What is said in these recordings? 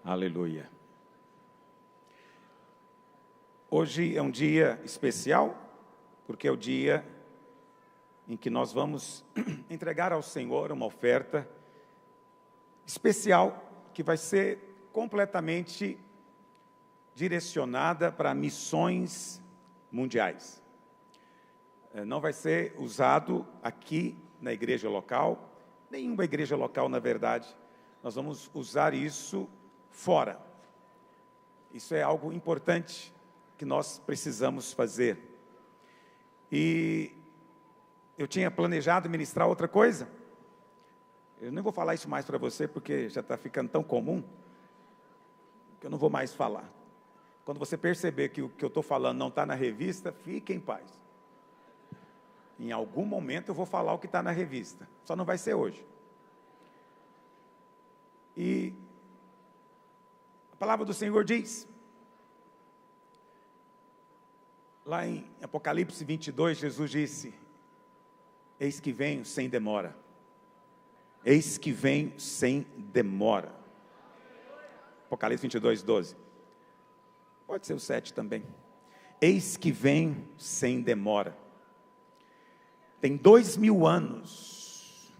Aleluia. Hoje é um dia especial, porque é o dia em que nós vamos entregar ao Senhor uma oferta especial, que vai ser completamente direcionada para missões mundiais. Não vai ser usado aqui na igreja local, nenhuma igreja local, na verdade. Nós vamos usar isso fora. Isso é algo importante que nós precisamos fazer. E eu tinha planejado ministrar outra coisa. Eu não vou falar isso mais para você, porque já está ficando tão comum, que eu não vou mais falar. Quando você perceber que o que eu estou falando não está na revista, fique em paz. Em algum momento eu vou falar o que está na revista, só não vai ser hoje. E a palavra do Senhor diz, lá em Apocalipse 22, Jesus disse: eis que venho sem demora. Eis que venho sem demora. Apocalipse 22, 12. Pode ser o 7 também. Eis que venho sem demora. Tem 2000 anos.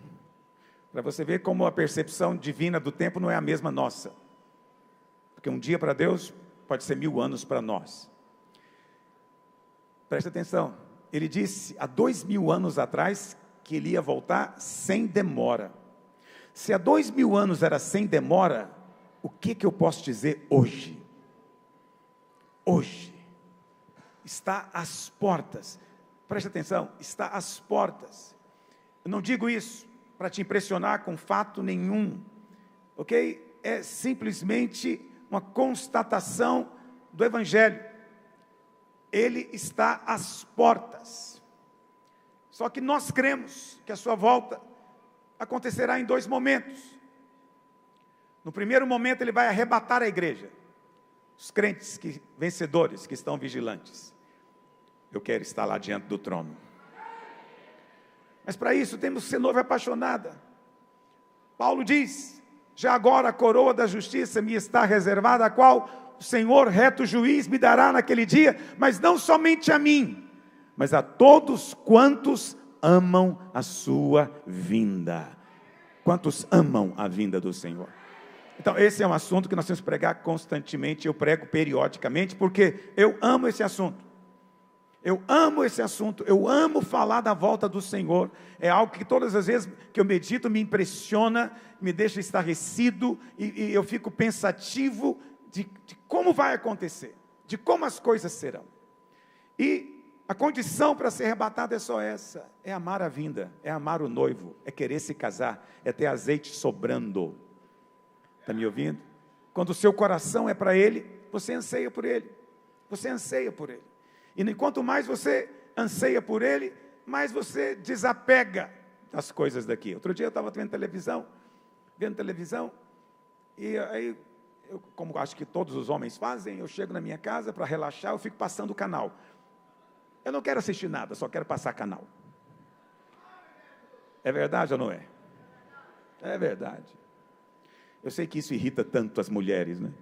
Para você ver como a percepção divina do tempo não é a mesma nossa. Porque um dia para Deus pode ser 1000 anos para nós. Preste atenção. Ele disse há 2000 anos atrás que ele ia voltar sem demora. Se há 2000 anos era sem demora, o que eu posso dizer hoje? Hoje está às portas. Preste atenção, está às portas. Eu não digo isso para te impressionar com fato nenhum, ok? É simplesmente uma constatação do Evangelho. Ele está às portas. Só que nós cremos que a sua volta acontecerá em 2 momentos. No primeiro momento ele vai arrebatar a igreja. Os crentes vencedores que estão vigilantes. Eu quero estar lá diante do trono. Mas para isso temos que ser noiva apaixonada. Paulo diz: já agora a coroa da justiça me está reservada, a qual o Senhor reto juiz me dará naquele dia, mas não somente a mim, mas a todos quantos amam a sua vinda. Quantos amam a vinda do Senhor? Então esse é um assunto que nós temos que pregar constantemente. Eu prego periodicamente, porque eu amo esse assunto. Eu amo esse assunto, eu amo falar da volta do Senhor. É algo que todas as vezes que eu medito me impressiona, me deixa estarrecido, e eu fico pensativo de como vai acontecer, de como as coisas serão. E a condição para ser arrebatado é só essa: é amar a vinda, é amar o noivo, é querer se casar, é ter azeite sobrando. Está me ouvindo? Quando o seu coração é para Ele, você anseia por Ele, você anseia por Ele. E quanto mais você anseia por Ele, mais você desapega das coisas daqui. Outro dia eu estava vendo televisão, e aí, como acho que todos os homens fazem, eu chego na minha casa para relaxar, eu fico passando o canal. Eu não quero assistir nada, só quero passar canal. É verdade ou não é? É verdade. Eu sei que isso irrita tanto as mulheres, né?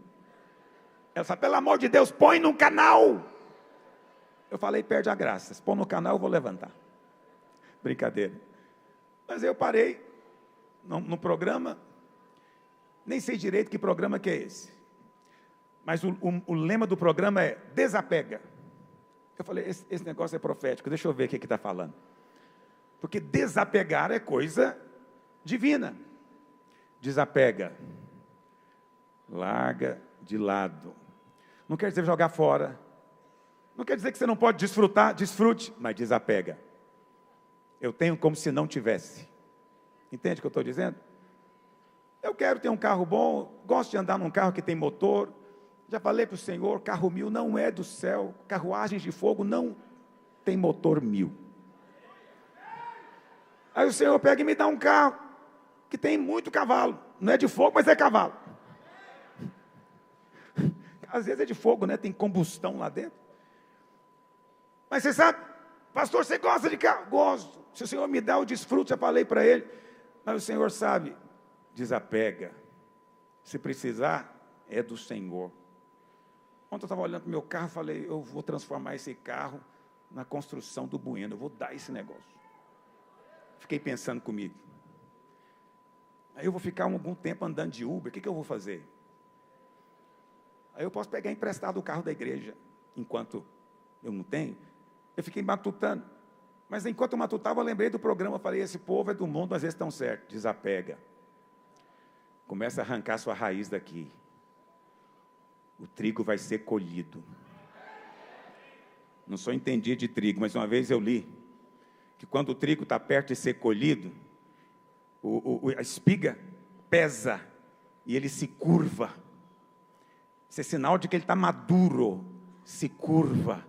Ela fala: pelo amor de Deus, põe num canal. Eu falei: perde a graça. Se pôr no canal, eu vou levantar. Brincadeira. Mas eu parei no programa. Nem sei direito que programa que é esse. Mas o lema do programa é: desapega. Eu falei: esse negócio é profético. Deixa eu ver o que está falando. Porque desapegar é coisa divina. Desapega. Larga de lado. Não quer dizer jogar fora. Não quer dizer que você não pode desfrutar, desfrute, mas desapega. Eu tenho como se não tivesse. Entende o que eu estou dizendo? Eu quero ter um carro bom, gosto de andar num carro que tem motor. Já falei para o Senhor, carro 1000 não é do céu, carruagens de fogo não tem motor 1000. Aí o Senhor pega e me dá um carro que tem muito cavalo. Não é de fogo, mas é cavalo. Às vezes é de fogo, né? Tem combustão lá dentro. Mas você sabe, pastor, você gosta de carro? Gosto. Se o Senhor me dá o desfruto, já falei para Ele. Mas o Senhor sabe, desapega. Se precisar, é do Senhor. Ontem eu estava olhando para o meu carro, falei, eu vou transformar esse carro na construção do Bueno, eu vou dar esse negócio. Fiquei pensando comigo. Aí eu vou ficar algum tempo andando de Uber, o que eu vou fazer? Aí eu posso pegar emprestado o carro da igreja, enquanto eu não tenho. Eu fiquei matutando. Mas enquanto eu matutava, eu lembrei do programa, falei, esse povo é do mundo, mas eles estão certos. Desapega. Começa a arrancar sua raiz daqui. O trigo vai ser colhido. Não sou entendido de trigo, mas uma vez eu li que quando o trigo está perto de ser colhido, a espiga pesa e ele se curva. Isso é sinal de que ele está maduro, se curva.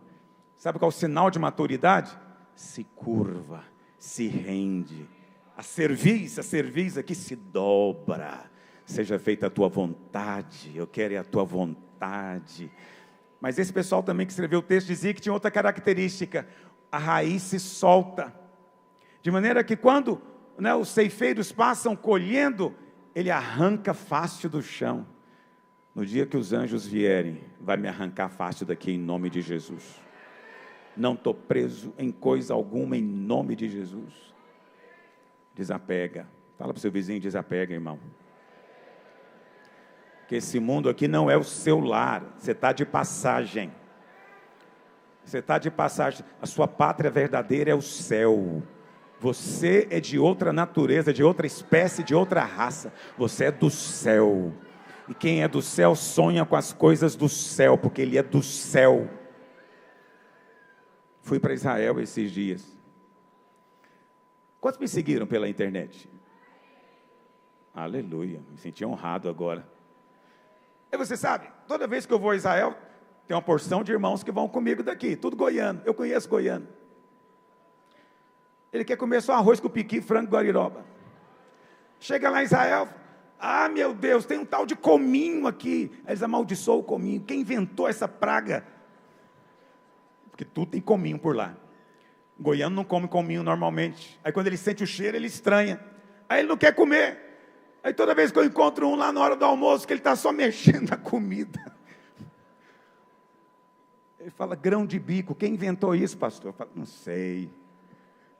Sabe qual é o sinal de maturidade? Se curva, se rende. A cerviz aqui se dobra. Seja feita a tua vontade, eu quero a tua vontade. Mas esse pessoal também que escreveu o texto dizia que tinha outra característica. A raiz se solta. De maneira que quando os ceifeiros passam colhendo, ele arranca fácil do chão. No dia que os anjos vierem, vai me arrancar fácil daqui em nome de Jesus. Não estou preso em coisa alguma em nome de Jesus. Desapega. Fala para o seu vizinho, desapega, irmão. Porque esse mundo aqui não é o seu lar. Você está de passagem. Você está de passagem. A sua pátria verdadeira é o céu. Você é de outra natureza, de outra espécie, de outra raça. Você é do céu. E quem é do céu sonha com as coisas do céu, porque ele é do céu. Fui para Israel esses dias. Quantos me seguiram pela internet? Aleluia, me senti honrado agora. E você sabe, toda vez que eu vou a Israel, tem uma porção de irmãos que vão comigo daqui, tudo goiano, eu conheço goiano. Ele quer comer só arroz com piqui, frango guariroba. Chega lá em Israel, ah meu Deus, tem um tal de cominho aqui. Eles amaldiçoam o cominho, quem inventou essa praga? Porque tudo tem cominho por lá. O goiano não come cominho normalmente, aí quando ele sente o cheiro, ele estranha, aí ele não quer comer. Aí toda vez que eu encontro um lá na hora do almoço, que ele está só mexendo na comida. Ele fala, grão de bico, quem inventou isso, pastor? Eu falo, não sei.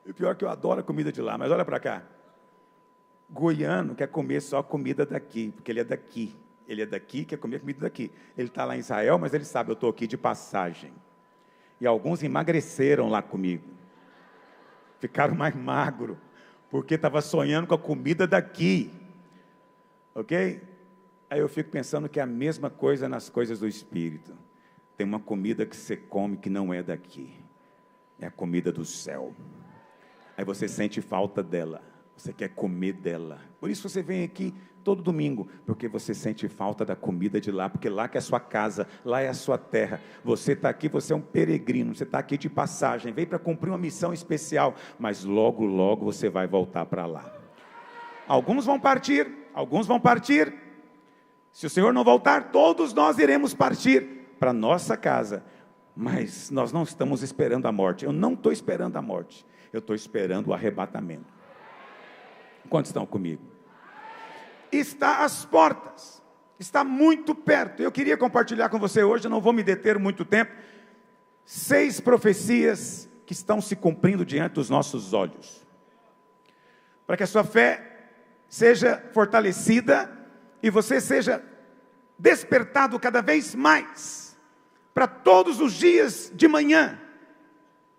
E o pior é que eu adoro a comida de lá, mas olha para cá. Goiano quer comer só comida daqui, porque ele é daqui. Ele é daqui, quer comer comida daqui. Ele está lá em Israel, mas ele sabe, eu estou aqui de passagem. E alguns emagreceram lá comigo. Ficaram mais magros, porque estava sonhando com a comida daqui. Ok? Aí eu fico pensando que é a mesma coisa nas coisas do Espírito. Tem uma comida que você come que não é daqui. É a comida do céu. Aí você sente falta dela. Você quer comer dela. Por isso você vem aqui todo domingo. Porque você sente falta da comida de lá. Porque lá que é a sua casa. Lá é a sua terra. Você está aqui, você é um peregrino. Você está aqui de passagem. Veio para cumprir uma missão especial. Mas logo, logo você vai voltar para lá. Alguns vão partir. Alguns vão partir. Se o Senhor não voltar, todos nós iremos partir para nossa casa. Mas nós não estamos esperando a morte. Eu não estou esperando a morte. Eu estou esperando o arrebatamento. Quantos estão comigo? Está às portas. Está muito perto. Eu queria compartilhar com você hoje, eu não vou me deter muito tempo. 6 profecias que estão se cumprindo diante dos nossos olhos. Para que a sua fé seja fortalecida e você seja despertado cada vez mais, para todos os dias de manhã,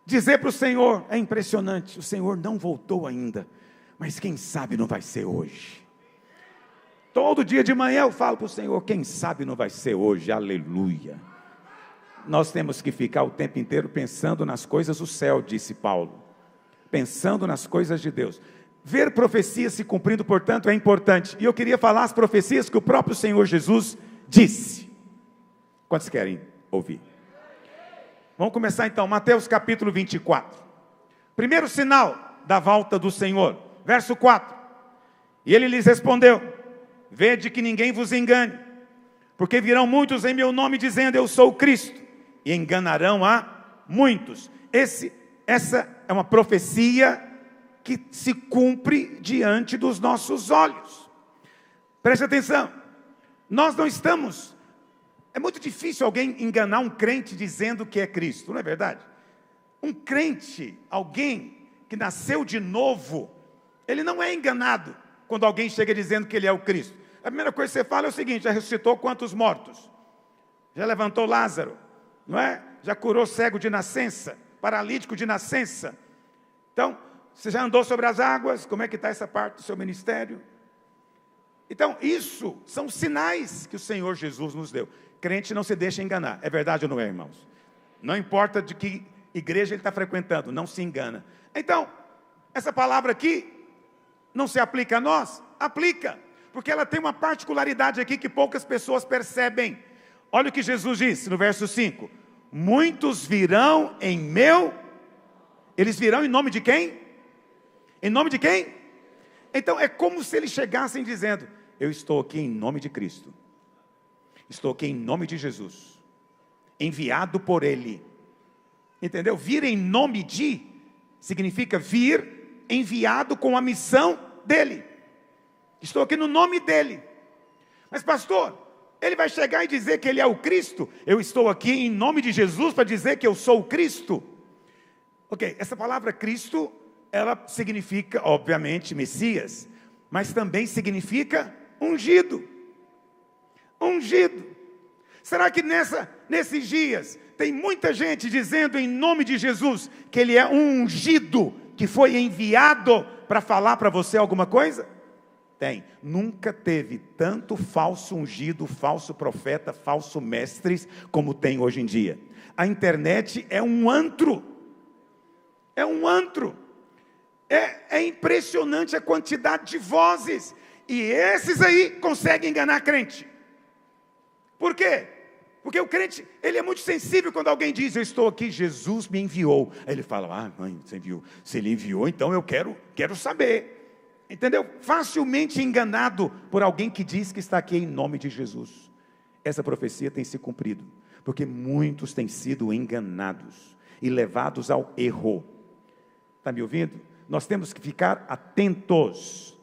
dizer para o Senhor, é impressionante, o Senhor não voltou ainda, mas quem sabe não vai ser hoje. Todo dia de manhã eu falo para o Senhor, quem sabe não vai ser hoje, aleluia. Nós temos que ficar o tempo inteiro pensando nas coisas do céu, disse Paulo, pensando nas coisas de Deus. Ver profecias se cumprindo, portanto, é importante. E eu queria falar as profecias que o próprio Senhor Jesus disse. Quantos querem ouvir? Vamos começar então, Mateus capítulo 24. Primeiro sinal da volta do Senhor. Verso 4. E ele lhes respondeu, vede que ninguém vos engane, porque virão muitos em meu nome dizendo, eu sou o Cristo, e enganarão a muitos. Essa é uma profecia que se cumpre diante dos nossos olhos. Preste atenção. Nós não estamos... É muito difícil alguém enganar um crente dizendo que é Cristo, não é verdade? Um crente, alguém que nasceu de novo, ele não é enganado quando alguém chega dizendo que ele é o Cristo. A primeira coisa que você fala é o seguinte: já ressuscitou quantos mortos? Já levantou Lázaro, não é? Já curou cego de nascença, paralítico de nascença. Então, você já andou sobre as águas? Como é que está essa parte do seu ministério? Então, isso são sinais que o Senhor Jesus nos deu. Crente não se deixa enganar. É verdade ou não é, irmãos? Não importa de que igreja ele está frequentando, não se engana. Então, essa palavra aqui não se aplica a nós? Aplica, porque ela tem uma particularidade aqui que poucas pessoas percebem. Olha o que Jesus disse no verso 5. Muitos virão em meu... Eles virão em nome de quem? Em nome de quem? Então é como se eles chegassem dizendo: eu estou aqui em nome de Cristo. Estou aqui em nome de Jesus, enviado por Ele. Entendeu? Vir em nome de significa vir enviado com a missão dEle. Estou aqui no nome dEle. Mas pastor, ele vai chegar e dizer que ele é o Cristo? Eu estou aqui em nome de Jesus para dizer que eu sou o Cristo? Ok, essa palavra Cristo, ela significa, obviamente, Messias, mas também significa ungido. Ungido. Será que nesses dias tem muita gente dizendo em nome de Jesus que ele é um ungido, que foi enviado para falar para você alguma coisa? Tem. Nunca teve tanto falso ungido, falso profeta, falso mestres como tem hoje em dia. A internet é um antro. É um antro. É impressionante a quantidade de vozes. E esses aí conseguem enganar crente. Por quê? Porque o crente, ele é muito sensível quando alguém diz: eu estou aqui, Jesus me enviou. Aí ele fala: ah, mãe, você enviou. Se ele enviou, então eu quero saber. Entendeu? Facilmente enganado por alguém que diz que está aqui em nome de Jesus. Essa profecia tem se cumprido, porque muitos têm sido enganados e levados ao erro. Está me ouvindo? Nós temos que ficar atentos.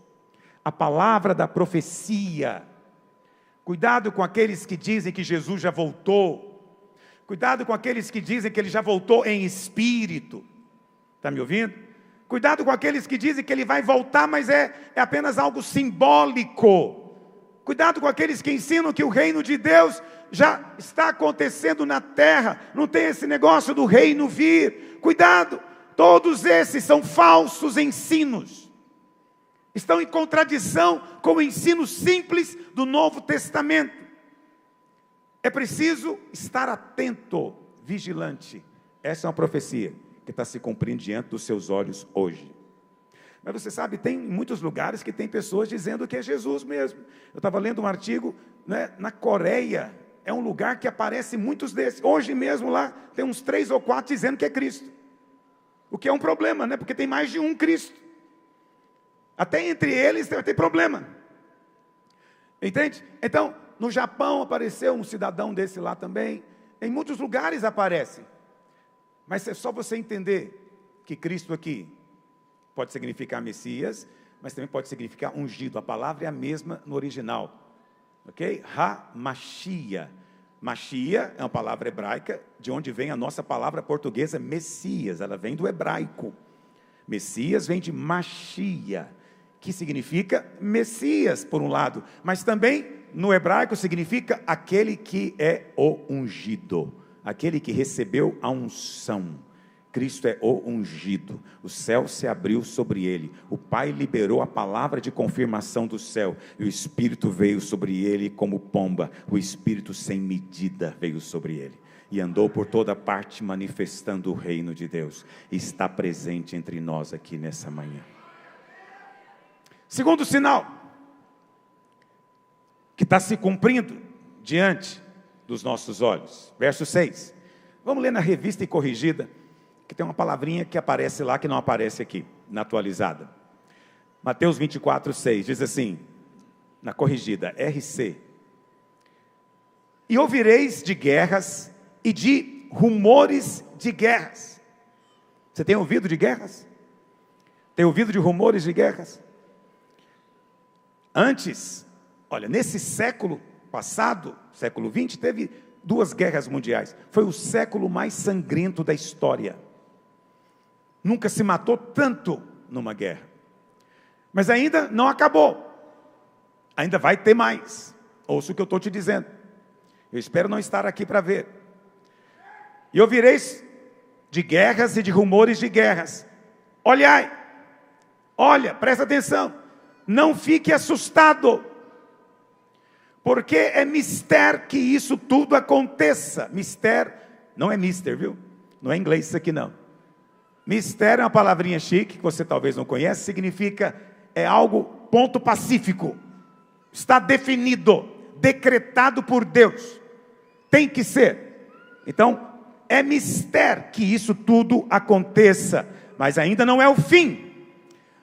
A palavra da profecia. Cuidado com aqueles que dizem que Jesus já voltou. Cuidado com aqueles que dizem que ele já voltou em espírito. Está me ouvindo? Cuidado com aqueles que dizem que ele vai voltar, mas é apenas algo simbólico. Cuidado com aqueles que ensinam que o reino de Deus já está acontecendo na terra. Não tem esse negócio do reino vir. Cuidado. Todos esses são falsos ensinos. Estão em contradição com o ensino simples do Novo Testamento. É preciso estar atento, vigilante. Essa é uma profecia que está se cumprindo diante dos seus olhos hoje. Mas você sabe, tem muitos lugares que tem pessoas dizendo que é Jesus mesmo. Eu estava lendo um artigo, né, na Coreia, é um lugar que aparece muitos desses. Hoje mesmo lá, tem uns 3 ou 4 dizendo que é Cristo. O que é um problema, né? Porque tem mais de um Cristo. Até entre eles vai ter problema. Entende? Então, no Japão apareceu um cidadão desse lá também. Em muitos lugares aparece. Mas é só você entender que Cristo aqui pode significar Messias, mas também pode significar ungido. A palavra é a mesma no original. Ok? Ha-Mashia. Mashia é uma palavra hebraica, de onde vem a nossa palavra portuguesa Messias. Ela vem do hebraico. Messias vem de Mashia, que significa Messias, por um lado. Mas também, no hebraico, significa aquele que é o ungido. Aquele que recebeu a unção. Cristo é o ungido. O céu se abriu sobre ele. O Pai liberou a palavra de confirmação do céu. E o Espírito veio sobre ele como pomba. O Espírito sem medida veio sobre ele. E andou por toda parte manifestando o reino de Deus. E está presente entre nós aqui nessa manhã. Segundo sinal, que está se cumprindo diante dos nossos olhos. Verso 6. Vamos ler na Revista e Corrigida, que tem uma palavrinha que aparece lá, que não aparece aqui, na atualizada. Mateus 24, 6, diz assim, na Corrigida, RC. E ouvireis de guerras e de rumores de guerras. Você tem ouvido de guerras? Tem ouvido de rumores de guerras? Antes, olha, nesse século, passado, século XX, teve 2 guerras mundiais. Foi o século mais sangrento da história. Nunca se matou tanto numa guerra. Mas ainda não acabou. Ainda vai ter mais. Ouça o que eu estou te dizendo. Eu espero não estar aqui para ver. E ouvireis de guerras e de rumores de guerras. Olhai, olha, presta atenção. Não fique assustado. Porque é mister que isso tudo aconteça. Mister, não é mister, viu? Não é inglês isso aqui não. Mister é uma palavrinha chique, que você talvez não conhece, significa, é algo, ponto pacífico. Está definido, decretado por Deus. Tem que ser. Então, é mister que isso tudo aconteça. Mas ainda não é o fim.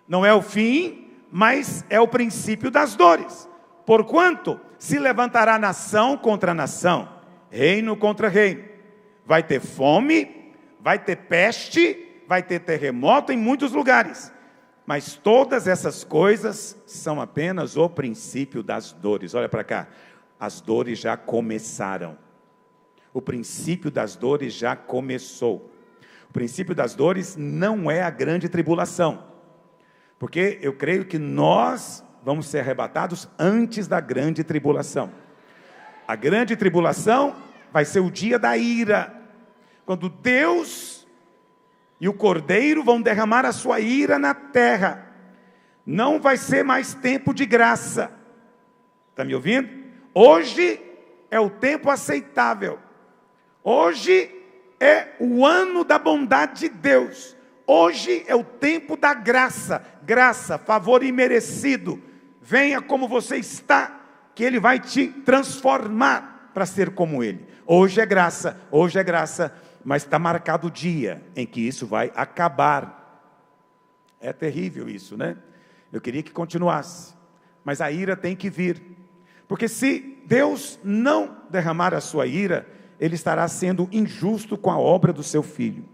Não é o fim, mas é o princípio das dores. Porquanto se levantará nação contra nação, reino contra reino. Vai ter fome, vai ter peste, vai ter terremoto em muitos lugares. Mas todas essas coisas são apenas o princípio das dores. Olha para cá, as dores já começaram. O princípio das dores já começou. O princípio das dores não é a grande tribulação. Porque eu creio que nós vamos ser arrebatados antes da grande tribulação. A grande tribulação vai ser o dia da ira. Quando Deus e o Cordeiro vão derramar a sua ira na terra. Não vai ser mais tempo de graça. Está me ouvindo? Hoje é o tempo aceitável. Hoje é o ano da bondade de Deus. Hoje é o tempo da graça. Graça, favor imerecido. Venha como você está, que Ele vai te transformar para ser como Ele. Hoje é graça, mas está marcado o dia em que isso vai acabar. É terrível isso, né? Eu queria que continuasse, mas a ira tem que vir. Porque se Deus não derramar a sua ira, Ele estará sendo injusto com a obra do seu Filho.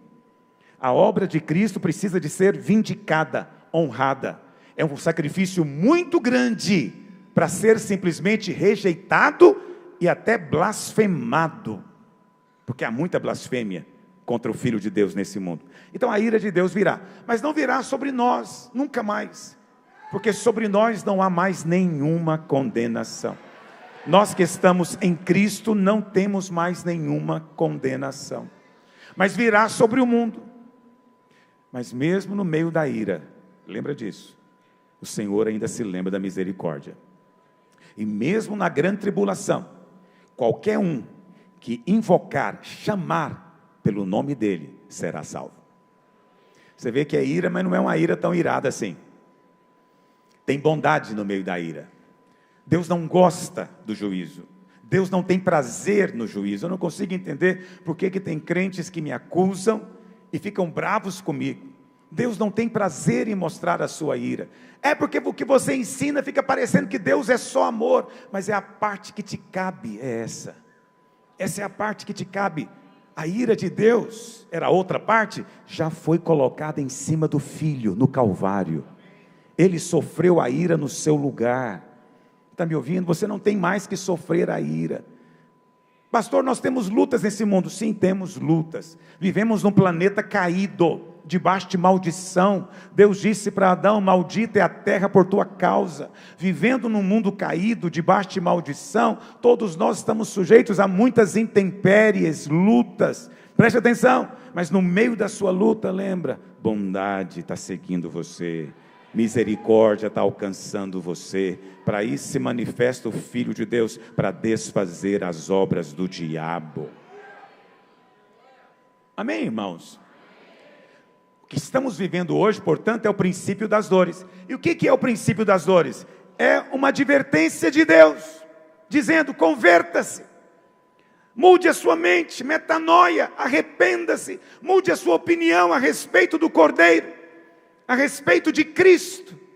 A obra de Cristo precisa de ser vindicada, honrada. É um sacrifício muito grande para ser simplesmente rejeitado e até blasfemado. Porque há muita blasfêmia contra o Filho de Deus nesse mundo. Então a ira de Deus virá. Mas não virá sobre nós, nunca mais. Porque sobre nós não há mais nenhuma condenação. Nós que estamos em Cristo não temos mais nenhuma condenação. Mas virá sobre o mundo. Mas mesmo no meio da ira, lembra disso, o Senhor ainda se lembra da misericórdia. E mesmo na grande tribulação, qualquer um que invocar, chamar pelo nome dele, será salvo. Você vê que é ira, mas não é uma ira tão irada assim. Tem bondade no meio da ira. Deus não gosta do juízo. Deus não tem prazer no juízo. Eu não consigo entender por que tem crentes que me acusam e ficam bravos comigo. Deus não tem prazer em mostrar a sua ira. É porque o que você ensina fica parecendo que Deus é só amor. Mas é a parte que te cabe, é essa. Essa é a parte que te cabe. A ira de Deus, era outra parte, já foi colocada em cima do Filho, no Calvário. Ele sofreu a ira no seu lugar. Está me ouvindo? Você não tem mais que sofrer a ira. Pastor, nós temos lutas nesse mundo. Sim, temos lutas. Vivemos num planeta caído, debaixo de maldição. Deus disse para Adão: maldita é a terra por tua causa. Vivendo num mundo caído, debaixo de maldição, todos nós estamos sujeitos a muitas intempéries, lutas. Preste atenção, mas no meio da sua luta, lembra, bondade está seguindo você. Misericórdia está alcançando você. Para isso se manifesta o Filho de Deus, para desfazer as obras do diabo. Amém, irmãos? O que estamos vivendo hoje, portanto, é o princípio das dores. E o que é o princípio das dores? É uma advertência de Deus, dizendo: converta-se, mude a sua mente, metanoia, arrependa-se, mude a sua opinião a respeito do Cordeiro, a respeito de Cristo.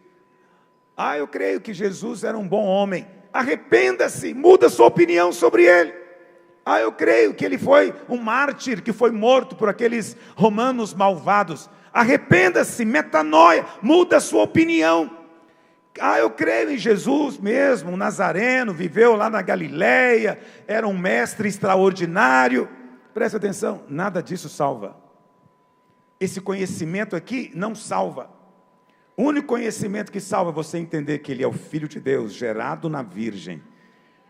Eu creio que Jesus era um bom homem. Arrependa-se, muda sua opinião sobre ele. Eu creio que ele foi um mártir que foi morto por aqueles romanos malvados. Arrependa-se, metanoia, muda sua opinião. Eu creio em Jesus mesmo, um nazareno, viveu lá na Galileia, era um mestre extraordinário. Presta atenção, nada disso salva. Esse conhecimento aqui não salva. O único conhecimento que salva é você entender que Ele é o Filho de Deus, gerado na Virgem,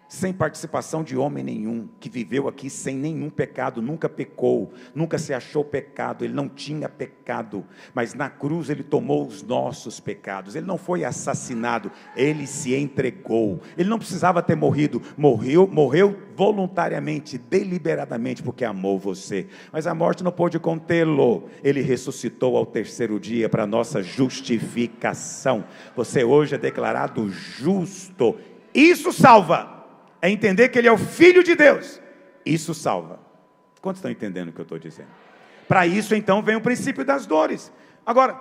sem participação de homem nenhum, que viveu aqui sem nenhum pecado, nunca pecou, nunca se achou pecado, Ele não tinha pecado, mas na cruz Ele tomou os nossos pecados, Ele não foi assassinado, Ele se entregou, Ele não precisava ter morrido, morreu voluntariamente, deliberadamente, porque amou você, mas a morte não pôde contê-lo, Ele ressuscitou ao terceiro dia, para nossa justificação, você hoje é declarado justo, isso salva. É entender que Ele é o Filho de Deus. Isso salva. Quantos estão entendendo o que eu estou dizendo? Para isso, então, vem o princípio das dores. Agora,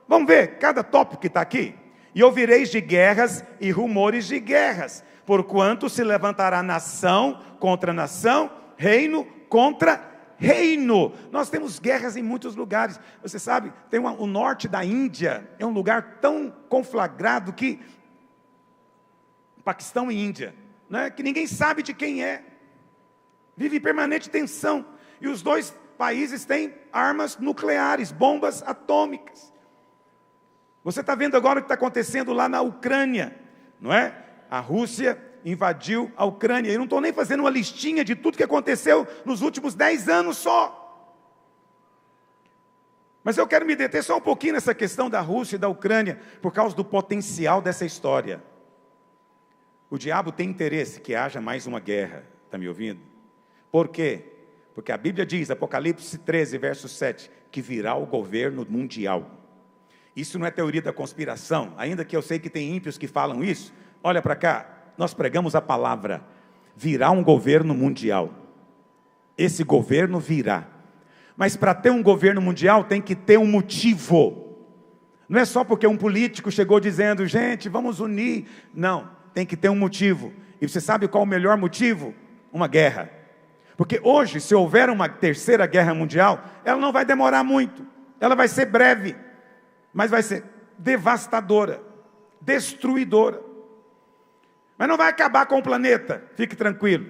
vamos ver cada tópico que está aqui. E ouvireis de guerras e rumores de guerras, porquanto se levantará nação contra nação, reino contra reino. Nós temos guerras em muitos lugares. Você sabe, tem o norte da Índia, é um lugar tão conflagrado que... Paquistão e Índia. Né, que ninguém sabe de quem é, vive em permanente tensão, e os dois países têm armas nucleares, bombas atômicas. Você está vendo agora o que está acontecendo lá na Ucrânia, não é? A Rússia invadiu a Ucrânia, eu não estou nem fazendo uma listinha de tudo que aconteceu nos últimos 10 anos só, mas eu quero me deter só um pouquinho nessa questão da Rússia e da Ucrânia, por causa do potencial dessa história. O diabo tem interesse que haja mais uma guerra, está me ouvindo? Por quê? Porque a Bíblia diz, Apocalipse 13, verso 7, que virá o governo mundial. Isso não é teoria da conspiração, ainda que eu sei que tem ímpios que falam isso. Olha para cá, nós pregamos a palavra, virá um governo mundial. Esse governo virá. Mas para ter um governo mundial tem que ter um motivo. Não é só porque um político chegou dizendo, gente, vamos unir. Não. Tem que ter um motivo. E você sabe qual é o melhor motivo? Uma guerra. Porque hoje, se houver uma terceira guerra mundial, ela não vai demorar muito. Ela vai ser breve. Mas vai ser devastadora. Destruidora. Mas não vai acabar com o planeta. Fique tranquilo.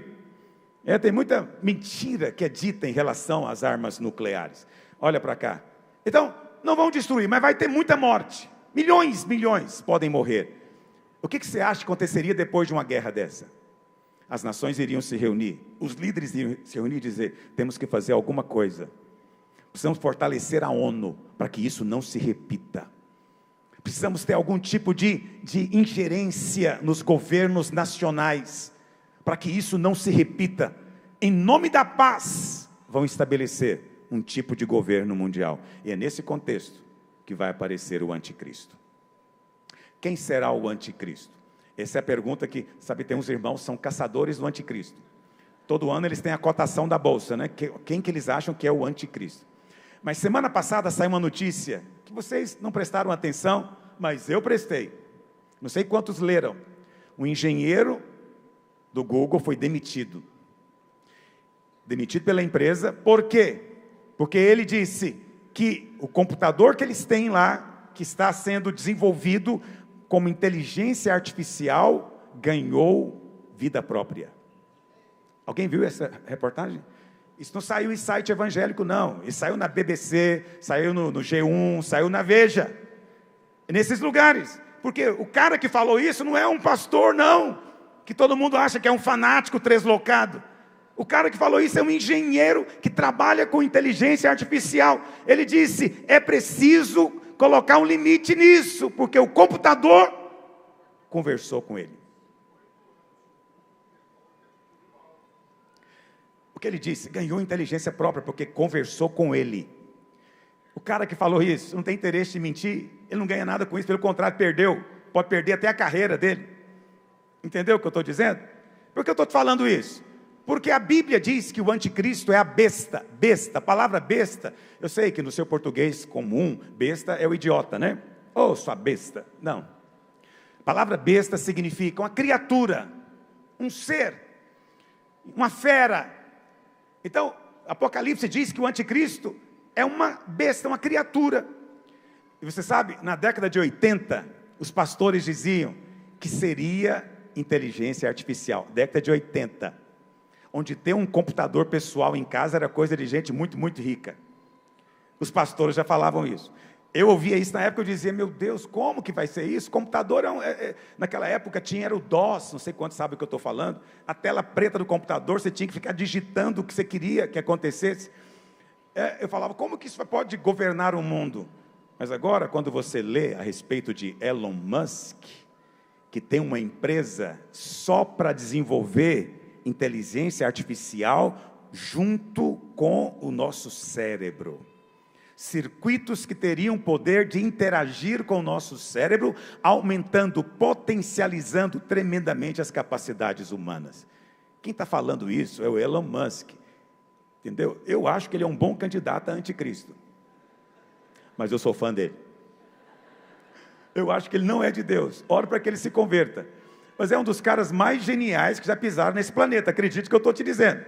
Tem muita mentira que é dita em relação às armas nucleares. Olha para cá. Então, não vão destruir, mas vai ter muita morte. Milhões podem morrer. O que você acha que aconteceria depois de uma guerra dessa? As nações iriam se reunir, os líderes iriam se reunir e dizer, temos que fazer alguma coisa. Precisamos fortalecer a ONU, para que isso não se repita. Precisamos ter algum tipo de ingerência nos governos nacionais, para que isso não se repita. Em nome da paz, vão estabelecer um tipo de governo mundial. E é nesse contexto que vai aparecer o anticristo. Quem será o anticristo? Essa é a pergunta que, sabe, tem uns irmãos que são caçadores do anticristo. Todo ano eles têm a cotação da bolsa, né? Quem que eles acham que é o anticristo? Mas semana passada saiu uma notícia, que vocês não prestaram atenção, mas eu prestei. Não sei quantos leram. Um engenheiro do Google foi demitido. Demitido pela empresa, por quê? Porque ele disse que o computador que eles têm lá, que está sendo desenvolvido como inteligência artificial, ganhou vida própria. Alguém viu essa reportagem? Isso não saiu em site evangélico, não. Isso saiu na BBC, saiu no G1, saiu na Veja. Nesses lugares. Porque o cara que falou isso não é um pastor, não. Que todo mundo acha que é um fanático translocado. O cara que falou isso é um engenheiro que trabalha com inteligência artificial. Ele disse, é preciso colocar um limite nisso, porque o computador conversou com ele. O que ele disse? Ganhou inteligência própria, porque conversou com ele. O cara que falou isso, não tem interesse em mentir, ele não ganha nada com isso, pelo contrário, perdeu. Pode perder até a carreira dele. Entendeu o que eu estou dizendo? Por que eu estou te falando isso? Porque a Bíblia diz que o anticristo é a besta. Besta, a palavra besta, eu sei que no seu português comum, besta é o idiota, né? Oh, sua besta. Não. A palavra besta significa uma criatura, um ser, uma fera. Então, Apocalipse diz que o anticristo é uma besta, uma criatura. E você sabe, na década de 80, os pastores diziam que seria inteligência artificial, década de 80, onde ter um computador pessoal em casa era coisa de gente muito, muito rica. Os pastores já falavam isso. Eu ouvia isso na época, eu dizia, meu Deus, como que vai ser isso? Computador, naquela época era o DOS, não sei quantos sabem o que eu estou falando, a tela preta do computador, você tinha que ficar digitando o que você queria que acontecesse. Eu falava, como que isso pode governar o mundo? Mas agora, quando você lê a respeito de Elon Musk, que tem uma empresa só para desenvolver inteligência artificial junto com o nosso cérebro. Circuitos que teriam poder de interagir com o nosso cérebro, aumentando, potencializando tremendamente as capacidades humanas. Quem está falando isso é o Elon Musk. Entendeu? Eu acho que ele é um bom candidato a anticristo. Mas eu sou fã dele. Eu acho que ele não é de Deus. Oro para que ele se converta. Mas é um dos caras mais geniais que já pisaram nesse planeta. Acredite que eu estou te dizendo.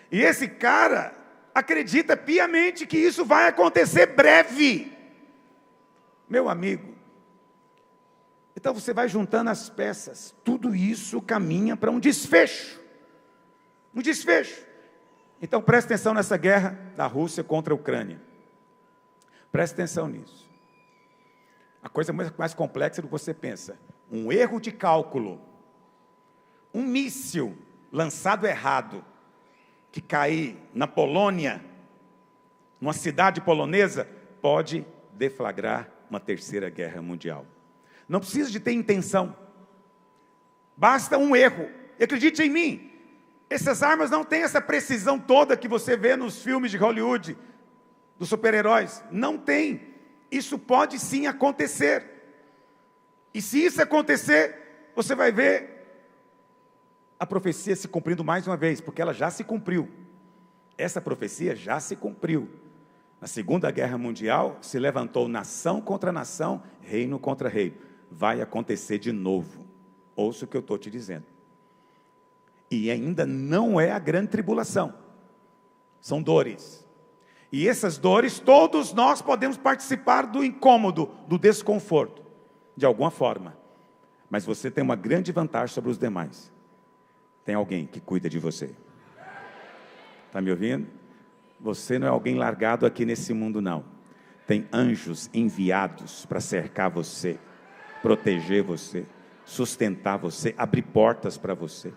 E esse cara acredita piamente que isso vai acontecer breve. Meu amigo. Então você vai juntando as peças. Tudo isso caminha para um desfecho. Um desfecho. Então preste atenção nessa guerra da Rússia contra a Ucrânia. Preste atenção nisso. A coisa mais complexa do que você pensa. Um erro de cálculo. Um míssil lançado errado, que cair na Polônia, numa cidade polonesa, pode deflagrar uma terceira guerra mundial. Não precisa de ter intenção. Basta um erro. E acredite em mim, essas armas não têm essa precisão toda que você vê nos filmes de Hollywood, dos super-heróis. Não tem. Isso pode sim acontecer. E se isso acontecer, você vai ver a profecia se cumprindo mais uma vez, porque ela já se cumpriu. Essa profecia já se cumpriu. Na Segunda Guerra Mundial, se levantou nação contra nação, reino contra reino. Vai acontecer de novo. Ouça o que eu estou te dizendo. E ainda não é a grande tribulação. São dores. E essas dores, todos nós podemos participar do incômodo, do desconforto, de alguma forma. Mas você tem uma grande vantagem sobre os demais. Tem alguém que cuida de você. Está me ouvindo? Você não é alguém largado aqui nesse mundo, não. Tem anjos enviados para cercar você, proteger você, sustentar você, abrir portas para você.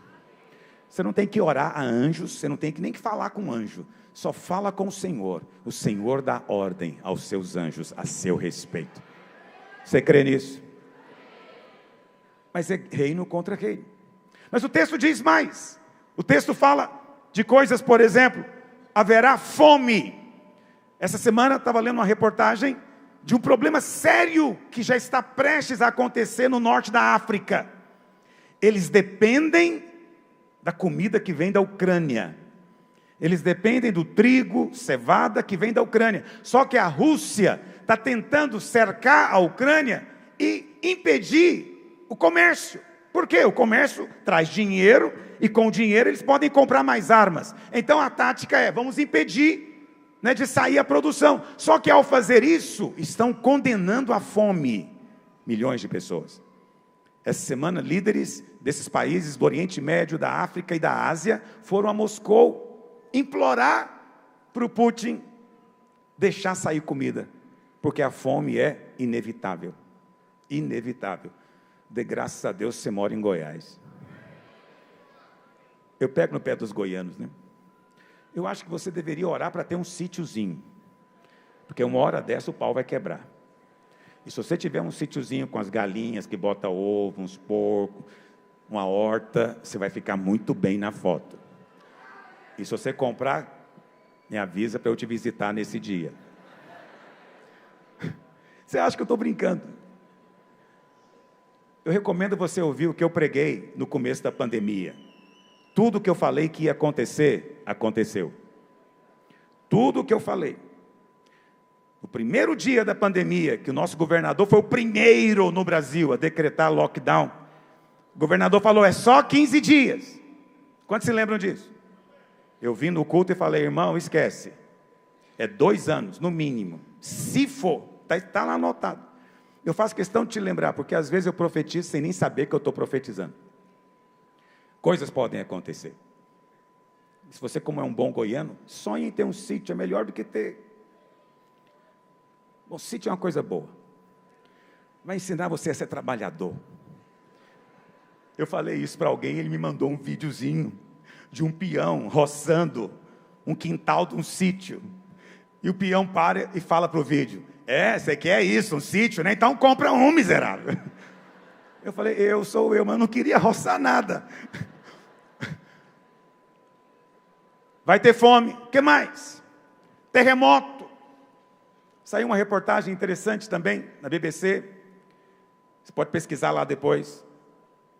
Você não tem que orar a anjos, você não tem que nem que falar com anjo. Só fala com o Senhor dá ordem aos seus anjos a seu respeito. Você crê nisso? Mas é reino contra reino. Mas o texto diz mais. O texto fala de coisas, por exemplo, haverá fome. Essa semana eu estava lendo uma reportagem de um problema sério que já está prestes a acontecer no norte da África. Eles dependem da comida que vem da Ucrânia. Eles dependem do trigo, cevada que vem da Ucrânia. Só que a Rússia está tentando cercar a Ucrânia e impedir o comércio. Por quê? O comércio traz dinheiro e com o dinheiro eles podem comprar mais armas. Então a tática é, vamos impedir, de sair a produção. Só que ao fazer isso, estão condenando à fome milhões de pessoas. Essa semana, líderes desses países do Oriente Médio, da África e da Ásia foram a Moscou implorar para o Putin deixar sair comida, porque a fome é inevitável. Inevitável. De graças a Deus você mora em Goiás. Eu pego no pé dos goianos, Eu acho que você deveria orar para ter um sítiozinho, porque uma hora dessa o pau vai quebrar. E se você tiver um sítiozinho com as galinhas que botam ovo, uns porcos, uma horta, você vai ficar muito bem na foto. E se você comprar, me avisa para eu te visitar nesse dia. Você acha que eu estou brincando? Eu recomendo você ouvir o que eu preguei no começo da pandemia. Tudo o que eu falei que ia acontecer, aconteceu. Tudo o que eu falei. O primeiro dia da pandemia, que o nosso governador foi o primeiro no Brasil a decretar lockdown, o governador falou, é só 15 dias. Quantos se lembram disso? Eu vim no culto e falei, irmão, esquece. É 2 anos, no mínimo. Se for, está lá anotado. Eu faço questão de te lembrar, porque às vezes eu profetizo sem nem saber que eu estou profetizando. Coisas podem acontecer. Se você, como é um bom goiano, sonha em ter um sítio, é melhor do que ter. O sítio é uma coisa boa. Vai ensinar você a ser trabalhador. Eu falei isso para alguém, ele me mandou um videozinho de um peão roçando um quintal de um sítio. E o peão para e fala para o vídeo: você quer isso, um sítio, né? Então compra um, miserável. Eu falei, sou eu, mas eu não queria roçar nada. Vai ter fome, o que mais? Terremoto. Saiu uma reportagem interessante também na BBC, você pode pesquisar lá depois,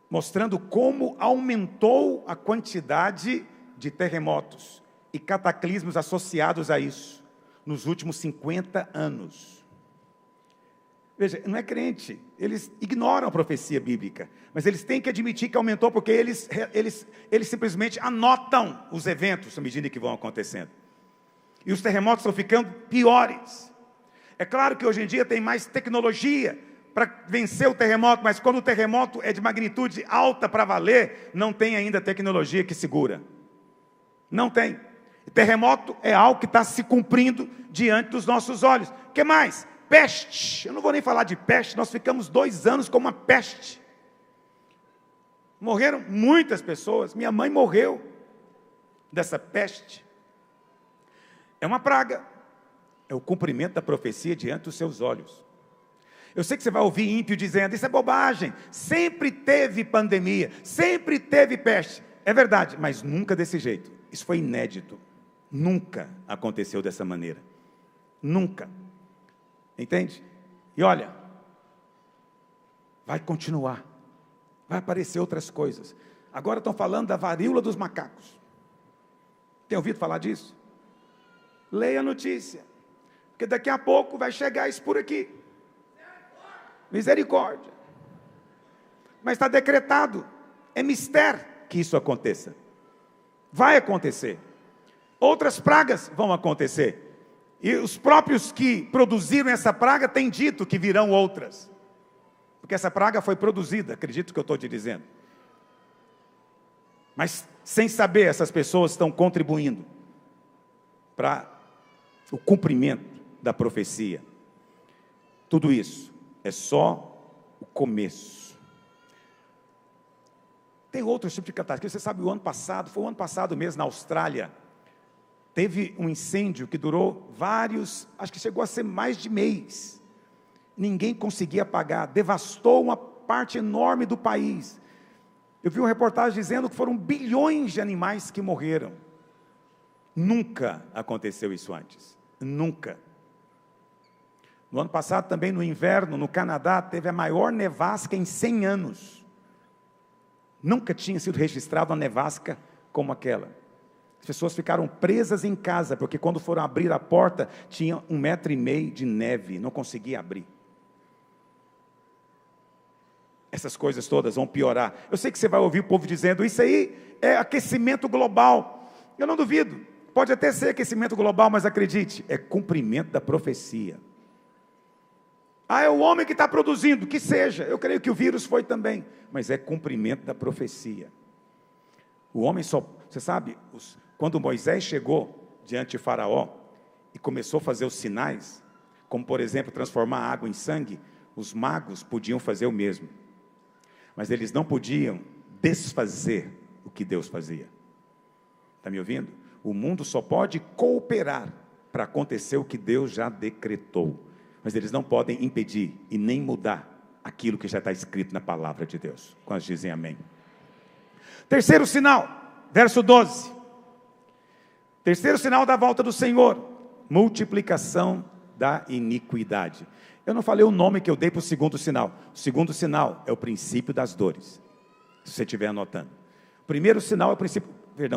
mostrando como aumentou a quantidade de terremotos e cataclismos associados a isso nos últimos 50 anos. Veja, não é crente, eles ignoram a profecia bíblica, mas eles têm que admitir que aumentou, porque eles simplesmente anotam os eventos à medida que vão acontecendo. E os terremotos estão ficando piores. É claro que hoje em dia tem mais tecnologia para vencer o terremoto, mas quando o terremoto é de magnitude alta para valer, não tem ainda tecnologia que segura. Não tem. Terremoto é algo que está se cumprindo diante dos nossos olhos. O que mais? Peste. Eu não vou nem falar de peste, nós ficamos 2 anos com uma peste. Morreram muitas pessoas, minha mãe morreu dessa peste. É uma praga, é o cumprimento da profecia diante dos seus olhos. Eu sei que você vai ouvir ímpio dizendo, isso é bobagem, sempre teve pandemia, sempre teve peste. É verdade, mas nunca desse jeito. Isso foi inédito, nunca aconteceu dessa maneira, nunca. Entende? E olha, vai continuar, vai aparecer outras coisas. Agora estão falando da varíola dos macacos. Tem ouvido falar disso? Leia a notícia, porque daqui a pouco vai chegar isso por aqui. Misericórdia. Mas está decretado, é mistério que isso aconteça. Vai acontecer. Outras pragas vão acontecer. E os próprios que produziram essa praga têm dito que virão outras. Porque essa praga foi produzida, acredito que eu estou te dizendo. Mas, sem saber, essas pessoas estão contribuindo para o cumprimento da profecia. Tudo isso é só o começo. Tem outros tipos de catástrofe. Você sabe, o ano passado mesmo, na Austrália, teve um incêndio que durou acho que chegou a ser mais de mês. Ninguém conseguia apagar, devastou uma parte enorme do país. Eu vi uma reportagem dizendo que foram bilhões de animais que morreram. Nunca aconteceu isso antes, nunca. No ano passado também, no inverno, no Canadá, teve a maior nevasca em 100 anos. Nunca tinha sido registrada uma nevasca como aquela. As pessoas ficaram presas em casa, porque quando foram abrir a porta, tinha 1,5 metro de neve, não conseguia abrir. Essas coisas todas vão piorar. Eu sei que você vai ouvir o povo dizendo, isso aí é aquecimento global. Eu não duvido, pode até ser aquecimento global, mas acredite, é cumprimento da profecia. É o homem que está produzindo, que seja, eu creio que o vírus foi também, mas é cumprimento da profecia. O homem só, você sabe, quando Moisés chegou diante de Faraó e começou a fazer os sinais, como por exemplo transformar a água em sangue, os magos podiam fazer o mesmo, mas eles não podiam desfazer o que Deus fazia. Está me ouvindo? O mundo só pode cooperar para acontecer o que Deus já decretou, mas eles não podem impedir e nem mudar aquilo que já está escrito na palavra de Deus. Quantos dizem amém? Terceiro sinal, verso 12. Terceiro sinal da volta do Senhor, multiplicação da iniquidade. Eu não falei o nome que eu dei para o segundo sinal. O segundo sinal é o princípio das dores, se você estiver anotando. O primeiro sinal é o princípio,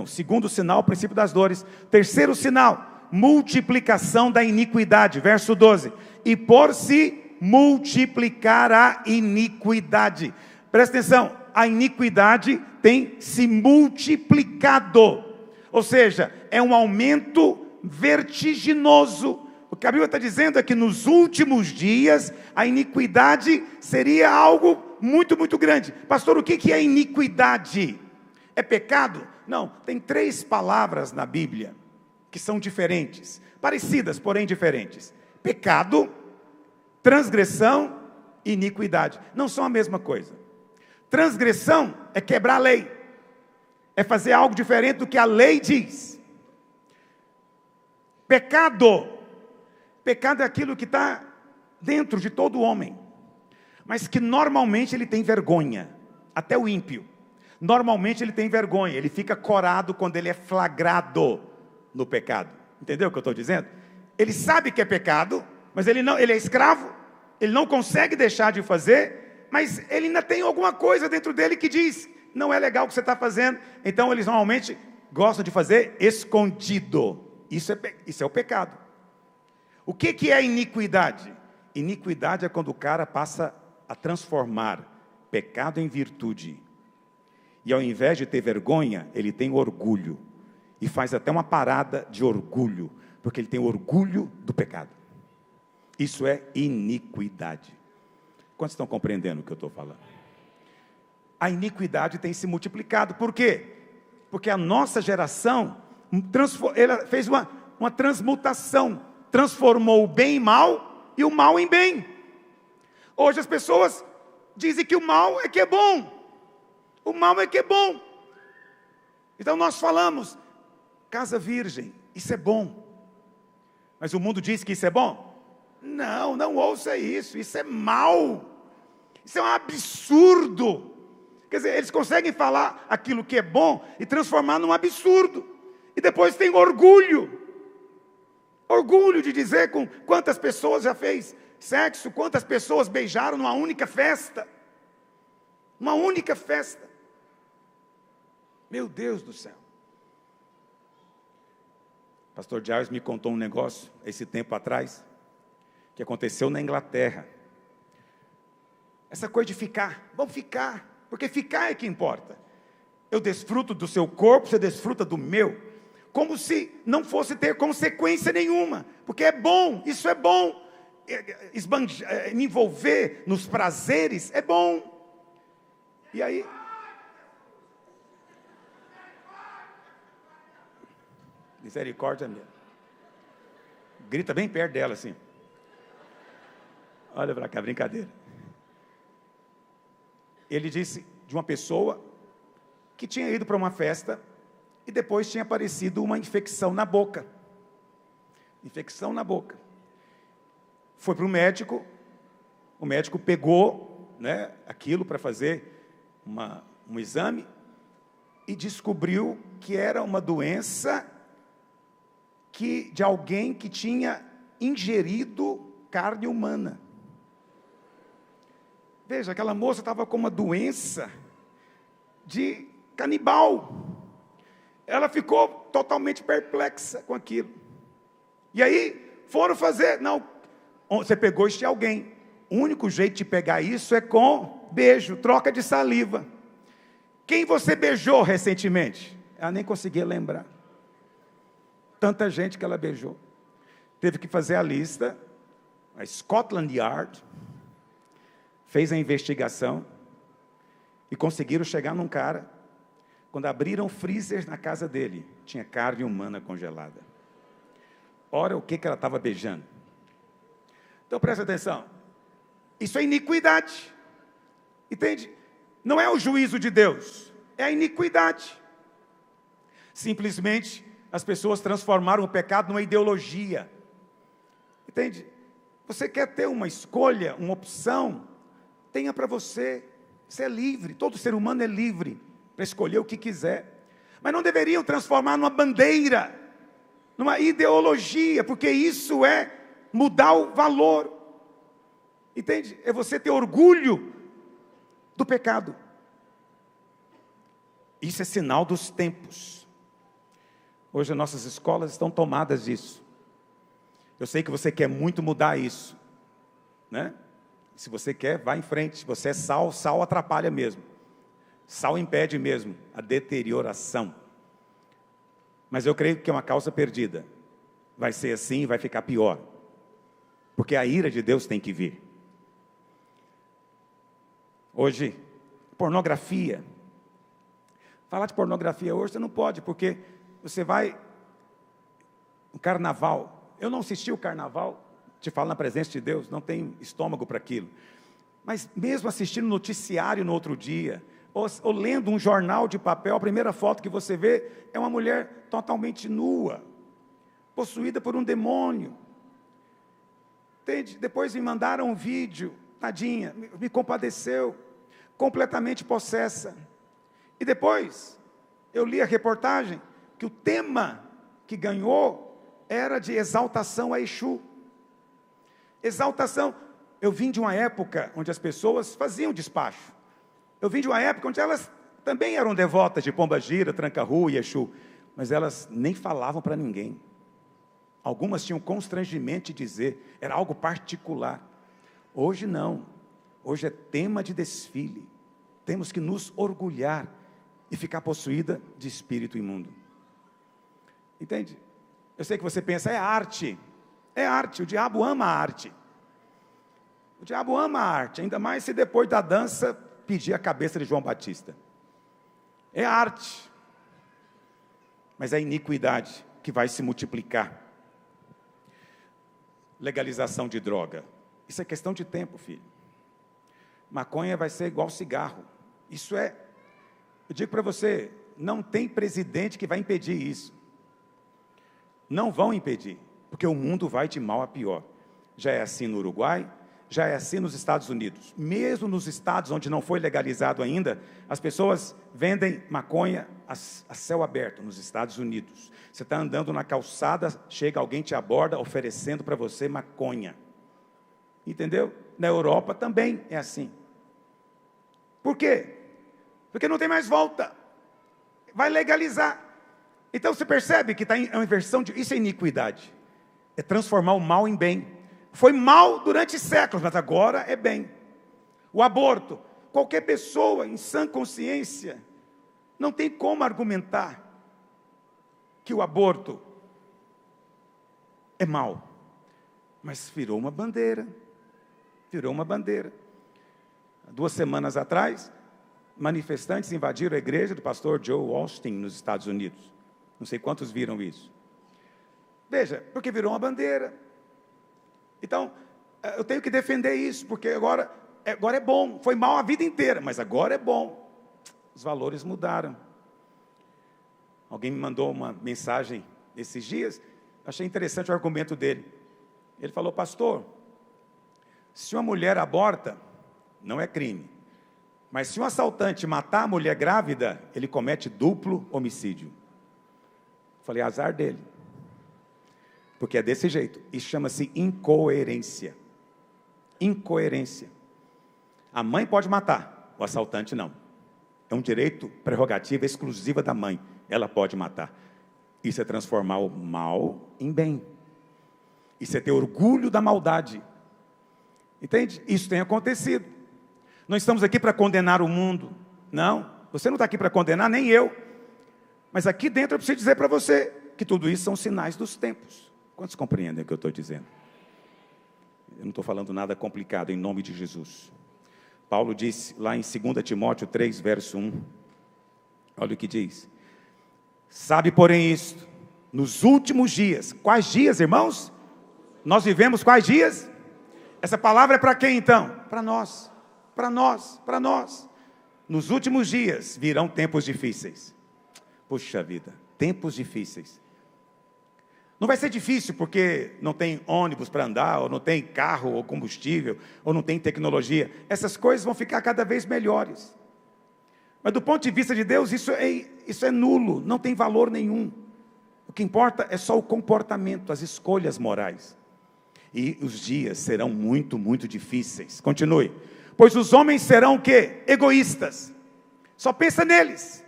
segundo sinal é o princípio das dores. Terceiro sinal, multiplicação da iniquidade, verso 12. E por se multiplicar a iniquidade. Presta atenção, a iniquidade tem se multiplicado. Ou seja, é um aumento vertiginoso. O que a Bíblia está dizendo é que nos últimos dias a iniquidade seria algo muito, muito grande. Pastor, o que é iniquidade? É pecado? Não, tem 3 palavras na Bíblia que são diferentes, parecidas, porém diferentes. Pecado, transgressão e iniquidade. Não são a mesma coisa. Transgressão é quebrar a lei, é fazer algo diferente do que a lei diz. Pecado é aquilo que está dentro de todo homem, mas que normalmente ele tem vergonha, até o ímpio. Normalmente ele tem vergonha, ele fica corado quando ele é flagrado no pecado. Entendeu o que eu estou dizendo? Ele sabe que é pecado, mas ele é escravo, ele não consegue deixar de fazer, mas ele ainda tem alguma coisa dentro dele que diz, não é legal o que você está fazendo. Então eles normalmente gostam de fazer escondido. Isso é o pecado. O que é iniquidade? Iniquidade é quando o cara passa a transformar pecado em virtude. E ao invés de ter vergonha, ele tem orgulho. E faz até uma parada de orgulho, porque ele tem orgulho do pecado. Isso é iniquidade. Quantos estão compreendendo o que eu estou falando? A iniquidade tem se multiplicado. Por quê? Porque a nossa geração ela fez uma transmutação. Transformou o bem em mal e o mal em bem. Hoje as pessoas dizem que o mal é que é bom. O mal é que é bom. Então nós falamos, casa virgem, isso é bom. Mas o mundo diz que isso é bom? Não, não ouça isso, isso é mal. Isso é um absurdo. Quer dizer, eles conseguem falar aquilo que é bom e transformar num absurdo. E depois tem orgulho. Orgulho de dizer com quantas pessoas já fez sexo, quantas pessoas beijaram numa única festa. Uma única festa. Meu Deus do céu. Pastor Giles me contou um negócio, esse tempo atrás, que aconteceu na Inglaterra. Essa coisa de ficar, vamos ficar, porque ficar é que importa. Eu desfruto do seu corpo, você desfruta do meu, como se não fosse ter consequência nenhuma, porque é bom, isso é bom, me envolver nos prazeres é bom. E aí, misericórdia mesmo, grita bem perto dela assim, olha para cá, brincadeira. Ele disse de uma pessoa que tinha ido para uma festa e depois tinha aparecido uma infecção na boca. Infecção na boca. Foi para o médico pegou, né, aquilo para fazer um exame e descobriu que era uma doença de alguém que tinha ingerido carne humana. Veja, aquela moça estava com uma doença de canibal. Ela ficou totalmente perplexa com aquilo. E aí, foram fazer, não, você pegou este alguém. O único jeito de pegar isso é com beijo, troca de saliva. Quem você beijou recentemente? Ela nem conseguia lembrar. Tanta gente que ela beijou. Teve que fazer a lista. A Scotland Yard fez a investigação e conseguiram chegar num cara. Quando abriram o freezer na casa dele, tinha carne humana congelada. Ora, o que ela estava beijando? Então presta atenção. Isso é iniquidade. Entende? Não é o juízo de Deus, é a iniquidade. Simplesmente as pessoas transformaram o pecado numa ideologia. Entende? Você quer ter uma escolha, uma opção, tenha para você. Você é livre, todo ser humano é livre para escolher o que quiser. Mas não deveriam transformar numa bandeira, numa ideologia, porque isso é mudar o valor. Entende? É você ter orgulho do pecado. Isso é sinal dos tempos. Hoje as nossas escolas estão tomadas disso. Eu sei que você quer muito mudar isso, né? Se você quer, vá em frente. Se você é sal, sal atrapalha mesmo. Sal impede mesmo a deterioração. Mas eu creio que é uma causa perdida. Vai ser assim e vai ficar pior. porque a ira de Deus tem que vir. Hoje, pornografia. Falar de pornografia hoje você não pode, porque você vai no carnaval. Eu não assisti o carnaval, te falo na presença de Deus, não tenho estômago para aquilo. Mas mesmo assistindo noticiário no outro dia, ou lendo um jornal de papel, a primeira foto que você vê é uma mulher totalmente nua, possuída por um demônio. Entende? Depois me mandaram um vídeo, tadinha, me compadeceu, completamente possessa. E depois, eu li a reportagem, que o tema que ganhou era de exaltação a Exu. Exaltação. Eu vim de uma época onde as pessoas faziam despacho. Eu vim de uma época onde elas também eram devotas de Pombagira, Tranca-Rua e Exu, mas elas nem falavam para ninguém. Algumas tinham constrangimento de dizer, era algo particular. Hoje não, hoje é tema de desfile. Temos que nos orgulhar e ficar possuída de espírito imundo. Entende? Eu sei que você pensa, é arte, o diabo ama a arte. O diabo ama a arte, ainda mais se depois da dança pedir a cabeça de João Batista. É arte, mas é iniquidade que vai se multiplicar. Legalização de droga, isso é questão de tempo, filho. Maconha vai ser igual cigarro. Isso é, eu digo para você, não tem presidente que vai impedir isso. Não vão impedir, porque o mundo vai de mal a pior. Já é assim no Uruguai, já é assim nos Estados Unidos. Mesmo nos estados onde não foi legalizado ainda, as pessoas vendem maconha a céu aberto, nos Estados Unidos. Você está andando na calçada, chega alguém, te aborda, oferecendo para você maconha. Entendeu? Na Europa também é assim. Por quê? Porque não tem mais volta. Vai legalizar. Então você percebe que está em uma inversão de... Isso é iniquidade. É transformar o mal em bem. Foi mal durante séculos, mas agora é bem. O aborto. Qualquer pessoa em sã consciência não tem como argumentar que o aborto é mal. Mas virou uma bandeira. Virou uma bandeira. 2 semanas atrás, manifestantes invadiram a igreja do pastor Joe Austin nos Estados Unidos. Não sei quantos viram isso. Veja, porque virou uma bandeira. Então, eu tenho que defender isso, porque agora é bom. Foi mal a vida inteira, mas agora é bom. Os valores mudaram. Alguém me mandou uma mensagem esses dias, achei interessante o argumento dele. Ele falou, pastor, se uma mulher aborta, não é crime. Mas se um assaltante matar a mulher grávida, ele comete duplo homicídio. Falei, azar dele. Porque é desse jeito. Isso chama-se incoerência. Incoerência. A mãe pode matar, o assaltante não. É um direito, prerrogativa exclusiva da mãe. Ela pode matar. Isso é transformar o mal em bem. Isso é ter orgulho da maldade. Entende? Isso tem acontecido. Não estamos aqui para condenar o mundo. Não, você não está aqui para condenar, nem eu. Mas aqui dentro eu preciso dizer para você que tudo isso são sinais dos tempos. Quantos compreendem o que eu estou dizendo? Eu não estou falando nada complicado, em nome de Jesus. Paulo disse lá em 2 Timóteo 3, verso 1. Olha o que diz. Sabe, porém, isto, nos últimos dias. Quais dias, irmãos? Nós vivemos quais dias? Essa palavra é para quem então? Para nós. Para nós, para nós. Nos últimos dias virão tempos difíceis. Puxa vida, tempos difíceis. Não vai ser difícil porque não tem ônibus para andar, ou não tem carro, ou combustível, ou não tem tecnologia. Essas coisas vão ficar cada vez melhores. Mas do ponto de vista de Deus, isso é nulo, não tem valor nenhum. O que importa é só o comportamento, as escolhas morais. E os dias serão muito, muito difíceis. Continue. Pois os homens serão o quê? Egoístas. Só pensa neles.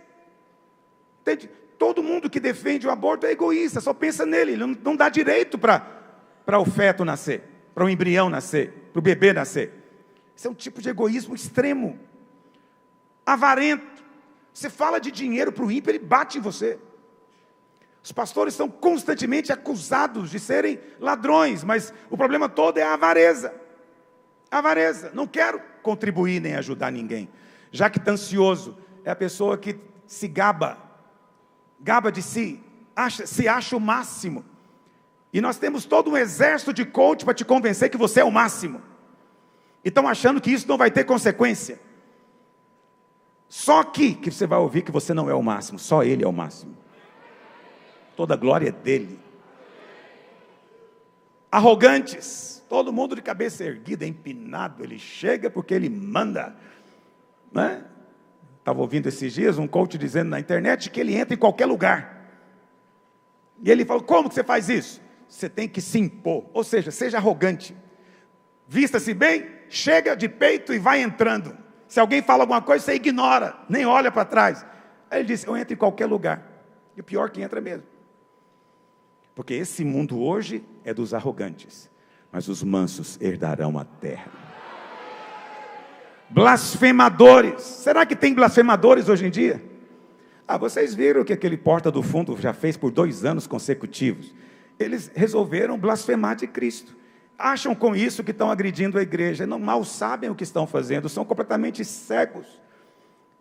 Entende? Todo mundo que defende o aborto é egoísta, só pensa nele. Ele não dá direito para o feto nascer, para o embrião nascer, para o bebê nascer. Isso é um tipo de egoísmo extremo. Avarento. Você fala de dinheiro para o ímpio, ele bate em você. Os pastores são constantemente acusados de serem ladrões, mas o problema todo é a avareza. A avareza. Não quero contribuir nem ajudar ninguém. Já que está ansioso, é a pessoa que se gaba de si, se acha o máximo. E nós temos todo um exército de coach para te convencer que você é o máximo. E estão achando que isso não vai ter consequência. Só aqui que você vai ouvir que você não é o máximo, só Ele é o máximo. Toda a glória é dele. Arrogantes, todo mundo de cabeça erguida, empinado, ele chega porque ele manda, né? Estava ouvindo esses dias um coach dizendo na internet que ele entra em qualquer lugar. E ele falou: como que você faz isso? Você tem que se impor, ou seja, seja arrogante. Vista-se bem, chega de peito e vai entrando. Se alguém fala alguma coisa, você ignora, nem olha para trás. Aí ele disse: eu entro em qualquer lugar. E o pior que entra mesmo. Porque esse mundo hoje é dos arrogantes, mas os mansos herdarão a terra. Blasfemadores. Será que tem blasfemadores hoje em dia? Vocês viram o que aquele Porta do Fundo já fez por 2 anos consecutivos. Eles resolveram blasfemar de Cristo. Acham com isso que estão agredindo a igreja. Não, mal sabem o que estão fazendo. São completamente cegos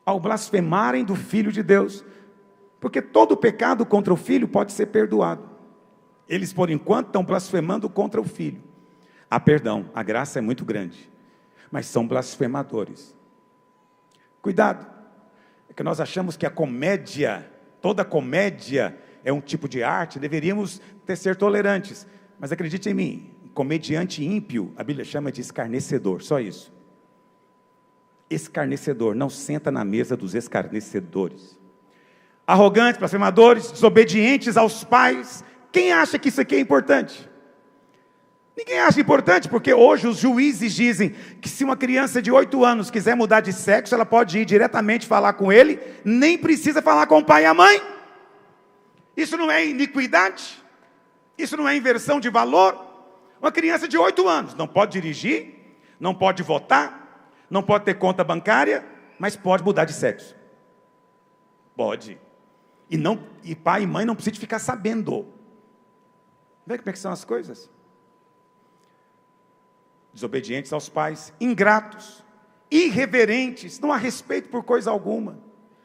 ao blasfemarem do Filho de Deus. Porque todo pecado contra o Filho pode ser perdoado. Eles, por enquanto, estão blasfemando contra o Filho. Há perdão, a graça é muito grande. Mas são blasfemadores. Cuidado. É que nós achamos que a comédia, toda comédia é um tipo de arte, deveríamos ser tolerantes. Mas acredite em mim, comediante ímpio, a Bíblia chama de escarnecedor, só isso. Escarnecedor, não senta na mesa dos escarnecedores. Arrogantes, blasfemadores, desobedientes aos pais. Quem acha que isso aqui é importante? Ninguém acha importante, porque hoje os juízes dizem que se uma criança de 8 anos quiser mudar de sexo, ela pode ir diretamente falar com ele, nem precisa falar com o pai e a mãe. Isso não é iniquidade? Isso não é inversão de valor? Uma criança de 8 anos não pode dirigir, não pode votar, não pode ter conta bancária, mas pode mudar de sexo. Pode. E pai e mãe não precisam ficar sabendo. Vê como é que são as coisas? Desobedientes aos pais, ingratos, irreverentes, não há respeito por coisa alguma.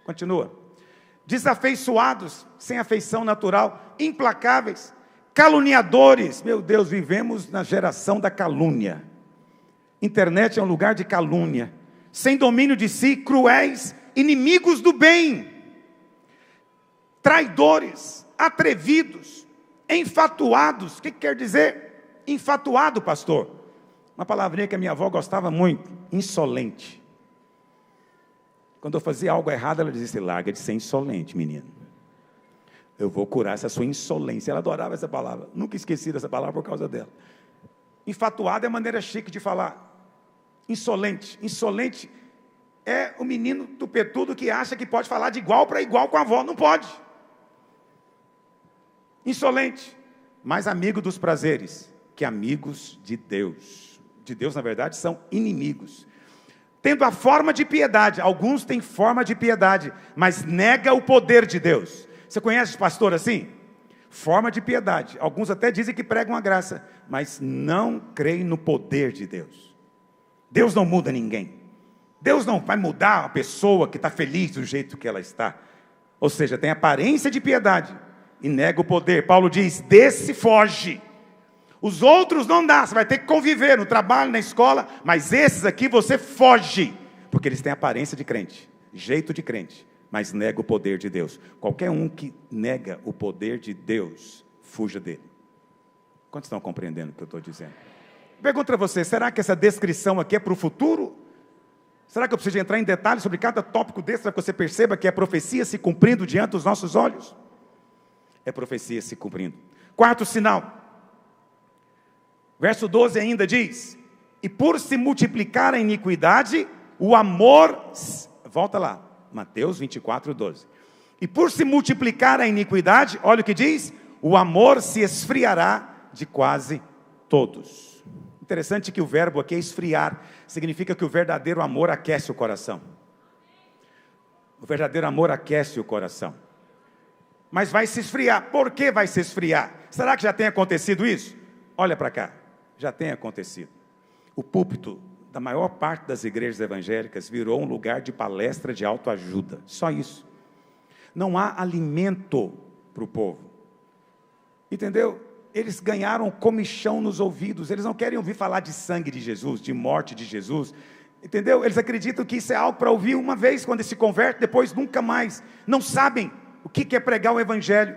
Continua. Desafeiçoados, sem afeição natural, implacáveis, caluniadores. Meu Deus, vivemos na geração da calúnia. Internet é um lugar de calúnia. Sem domínio de si, cruéis, inimigos do bem, traidores, atrevidos, enfatuados. O que quer dizer enfatuado, pastor? Uma palavrinha que a minha avó gostava muito: insolente. Quando eu fazia algo errado, ela dizia: larga de ser insolente, menino. Eu vou curar essa sua insolência. Ela adorava essa palavra. Nunca esqueci dessa palavra por causa dela. Enfatuado é a maneira chique de falar. Insolente. Insolente é o menino tupetudo que acha que pode falar de igual para igual com a avó. Não pode. Insolente. Mais amigo dos prazeres que amigos de Deus. De Deus, na verdade, são inimigos. Tendo a forma de piedade. Alguns têm forma de piedade, mas nega o poder de Deus. Você conhece pastor assim? Forma de piedade. Alguns até dizem que pregam a graça, mas não creem no poder de Deus. Deus não muda ninguém. Deus não vai mudar a pessoa que está feliz do jeito que ela está. Ou seja, tem aparência de piedade e nega o poder. Paulo diz: desse foge. Os outros não dá, você vai ter que conviver no trabalho, na escola, mas esses aqui você foge, porque eles têm aparência de crente, jeito de crente, mas nega o poder de Deus. Qualquer um que nega o poder de Deus, fuja dele. Quantos estão compreendendo o que eu estou dizendo? Pergunto para você: será que essa descrição aqui é para o futuro? Será que eu preciso entrar em detalhes sobre cada tópico desse, para que você perceba que é profecia se cumprindo diante dos nossos olhos? É profecia se cumprindo. Quarto sinal. Verso 12 ainda diz: e por se multiplicar a iniquidade, o amor... Volta lá, Mateus 24, 12. E por se multiplicar a iniquidade, olha o que diz: o amor se esfriará de quase todos. Interessante que o verbo aqui é esfriar. Significa que o verdadeiro amor aquece o coração. O verdadeiro amor aquece o coração. mas vai se esfriar. Por que vai se esfriar? Será que já tem acontecido isso? Olha para cá, já tem acontecido. O púlpito da maior parte das igrejas evangélicas virou um lugar de palestra de autoajuda. Só isso. Não há alimento para o povo. Entendeu? Eles ganharam comichão nos ouvidos. Eles não querem ouvir falar de sangue de Jesus, de morte de Jesus. Entendeu? Eles acreditam que isso é algo para ouvir uma vez quando se converte, depois nunca mais. Não sabem o que é pregar o evangelho.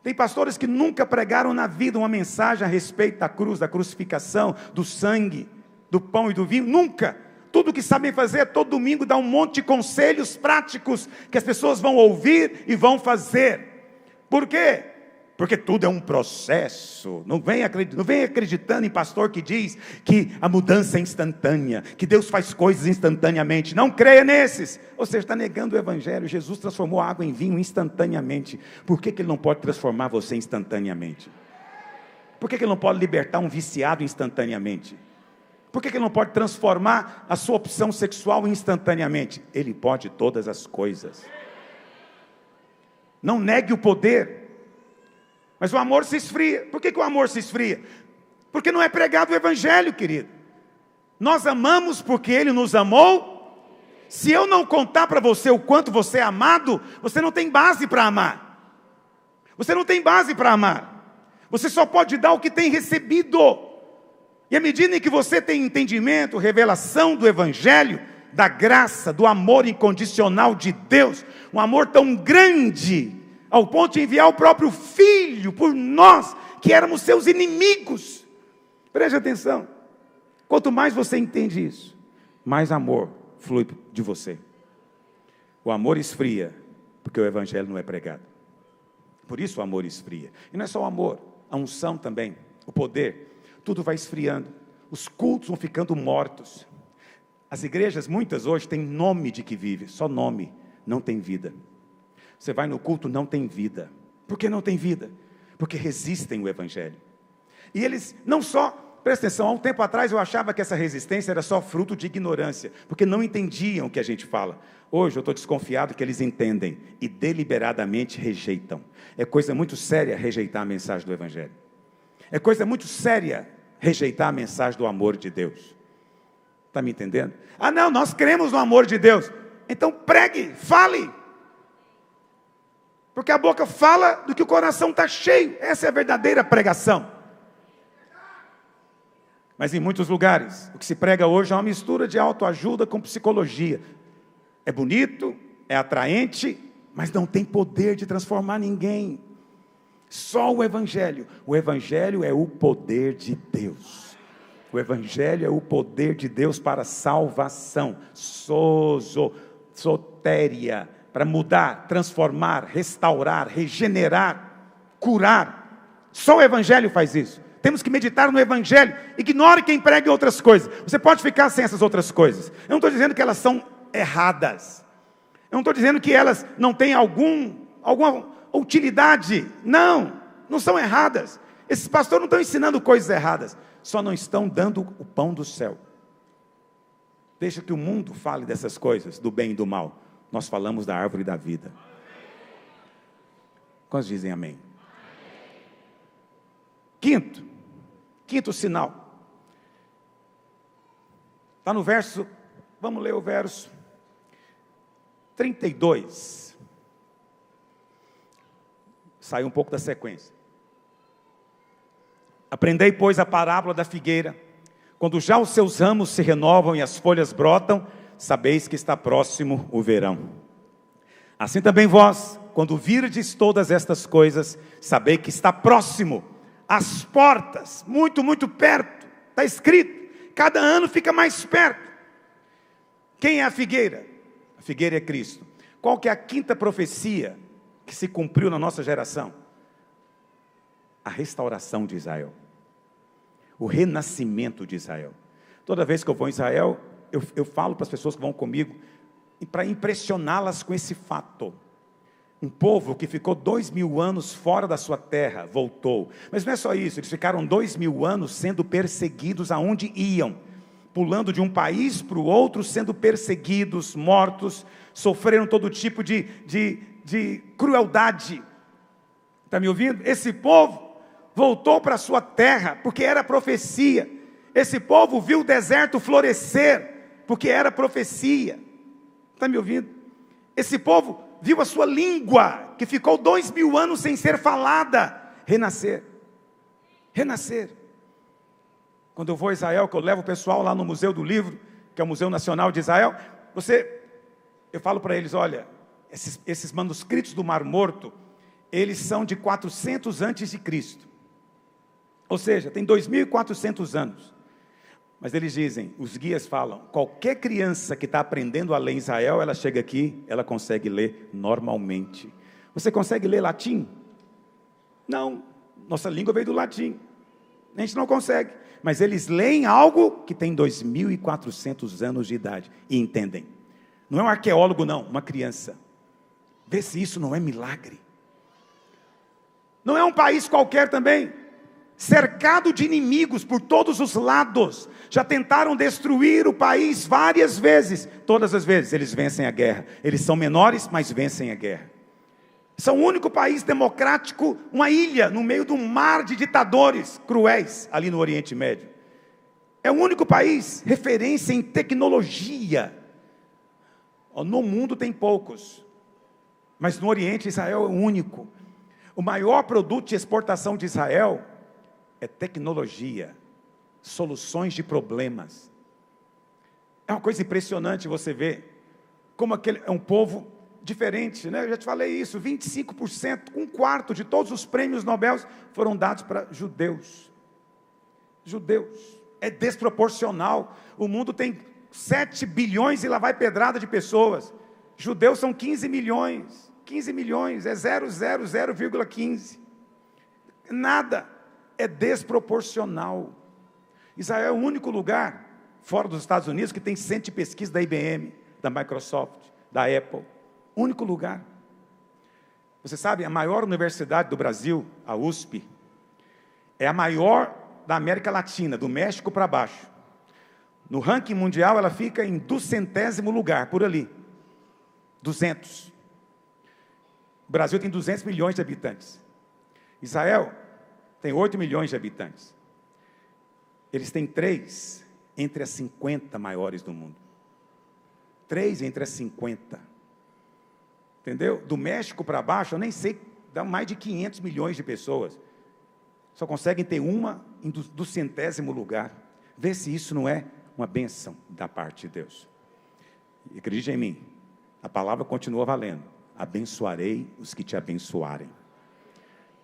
Tem pastores que nunca pregaram na vida uma mensagem a respeito da cruz, da crucificação, do sangue, do pão e do vinho. Nunca. Tudo que sabem fazer é todo domingo dar um monte de conselhos práticos que as pessoas vão ouvir e vão fazer. Por quê? Porque tudo é um processo. Não vem acreditando em pastor que diz que a mudança é instantânea, que Deus faz coisas instantaneamente. Não creia nesses. Ou seja, está negando o evangelho. Jesus transformou a água em vinho instantaneamente. Por que Ele não pode transformar você instantaneamente? Por que Ele não pode libertar um viciado instantaneamente? Por que Ele não pode transformar a sua opção sexual instantaneamente? Ele pode todas as coisas. Não negue o poder. Mas o amor se esfria. Por que o amor se esfria? Porque não é pregado o evangelho, querido. Nós amamos porque Ele nos amou. Se eu não contar para você o quanto você é amado, você não tem base para amar. Você não tem base para amar. Você só pode dar o que tem recebido. E à medida em que você tem entendimento, revelação do evangelho, da graça, do amor incondicional de Deus, um amor tão grande, ao ponto de enviar o próprio Filho por nós, que éramos seus inimigos. Preste atenção. Quanto mais você entende isso, mais amor flui de você. O amor esfria, porque o evangelho não é pregado. Por isso o amor esfria. E não é só o amor, a unção também, o poder, tudo vai esfriando. Os cultos vão ficando mortos. As igrejas, muitas hoje, têm nome de que vive, só nome, não tem vida. Você vai no culto, não tem vida. Por que não tem vida? Porque resistem o evangelho. E eles não só, presta atenção, há um tempo atrás eu achava que essa resistência era só fruto de ignorância, porque não entendiam o que a gente fala. Hoje eu estou desconfiado que eles entendem e deliberadamente rejeitam. É coisa muito séria rejeitar a mensagem do evangelho. É coisa muito séria rejeitar a mensagem do amor de Deus. Está me entendendo? Ah não, nós cremos no amor de Deus. Então pregue, fale. Porque a boca fala do que o coração está cheio. Essa é a verdadeira pregação. Mas em muitos lugares, o que se prega hoje é uma mistura de autoajuda com psicologia. É bonito, é atraente, mas não tem poder de transformar ninguém. Só o evangelho. O evangelho é o poder de Deus. O evangelho é o poder de Deus para salvação. Sotéria. Para mudar, transformar, restaurar, regenerar, curar. Só o evangelho faz isso. Temos que meditar no evangelho. Ignore quem prega outras coisas. Você pode ficar sem essas outras coisas. Eu não estou dizendo que elas são erradas. Eu não estou dizendo que elas não têm alguma utilidade. Não são erradas. Esses pastores não estão ensinando coisas erradas. Só não estão dando o pão do céu. Deixa que o mundo fale dessas coisas, do bem e do mal. Nós falamos da árvore da vida. Quantos dizem amém? Quinto sinal. Está no verso, vamos ler o verso 32. Sai um pouco da sequência. Aprendei, pois, a parábola da figueira. Quando já os seus ramos se renovam e as folhas brotam, sabeis que está próximo o verão. Assim também vós, quando virdes todas estas coisas, sabei que está próximo, às portas, muito, muito perto. Está escrito, cada ano fica mais perto. Quem é a figueira? A figueira é Cristo. Qual que é a quinta profecia que se cumpriu na nossa geração? A restauração de Israel. O renascimento de Israel. Toda vez que eu vou em Israel, eu falo para as pessoas que vão comigo, para impressioná-las com esse fato. Um povo que ficou 2000 anos fora da sua terra, voltou. Mas não é só isso, eles ficaram 2000 anos sendo perseguidos aonde iam. Pulando de um país para o outro, sendo perseguidos, mortos, sofreram todo tipo de de crueldade. Está me ouvindo? Esse povo voltou para a sua terra, porque era profecia. Esse povo viu o deserto florescer, porque era profecia. Está me ouvindo? Esse povo viu a sua língua, que ficou 2000 anos sem ser falada, renascer. Renascer. Quando eu vou a Israel, que eu levo o pessoal lá no Museu do Livro, que é o Museu Nacional de Israel, eu falo para eles, olha, esses manuscritos do Mar Morto, eles são de 400 antes de Cristo. Ou seja, tem 2.400 anos. Mas eles dizem, os guias falam, qualquer criança que está aprendendo a ler em Israel, ela chega aqui, ela consegue ler normalmente. Você consegue ler latim? Não, nossa língua veio do latim. A gente não consegue. Mas eles leem algo que tem 2.400 anos de idade e entendem. Não é um arqueólogo não, uma criança. Vê se isso não é milagre. Não é um país qualquer também, cercado de inimigos por todos os lados. Já tentaram destruir o país várias vezes. Todas as vezes eles vencem a guerra. Eles são menores, mas vencem a guerra. São o único país democrático, uma ilha no meio de um mar de ditadores cruéis, ali no Oriente Médio. É o único país referência em tecnologia. No mundo tem poucos, mas no Oriente Israel é o único. O maior produto de exportação de Israel é tecnologia, soluções de problemas. É uma coisa impressionante você ver como é um povo diferente, né? Eu já te falei isso, 25%, um quarto de todos os prêmios Nobel foram dados para judeus. Judeus. É desproporcional. O mundo tem 7 bilhões e lá vai pedrada de pessoas. Judeus são 15 milhões. 15 milhões, é 0,0,0,15. Nada. É desproporcional. Israel é o único lugar, fora dos Estados Unidos, que tem centro de pesquisa da IBM, da Microsoft, da Apple. Único lugar. Você sabe, a maior universidade do Brasil, a USP, é a maior da América Latina, do México para baixo. No ranking mundial, ela fica em 200º lugar, por ali. 200. O Brasil tem 200 milhões de habitantes. Israel tem 8 milhões de habitantes. Eles têm 3 entre as 50 maiores do mundo. 3 entre as 50. Entendeu? Do México para baixo, eu nem sei, dá mais de 500 milhões de pessoas. Só conseguem ter uma em 200º lugar. Vê se isso não é uma bênção da parte de Deus. E acredite em mim, a palavra continua valendo. Abençoarei os que te abençoarem.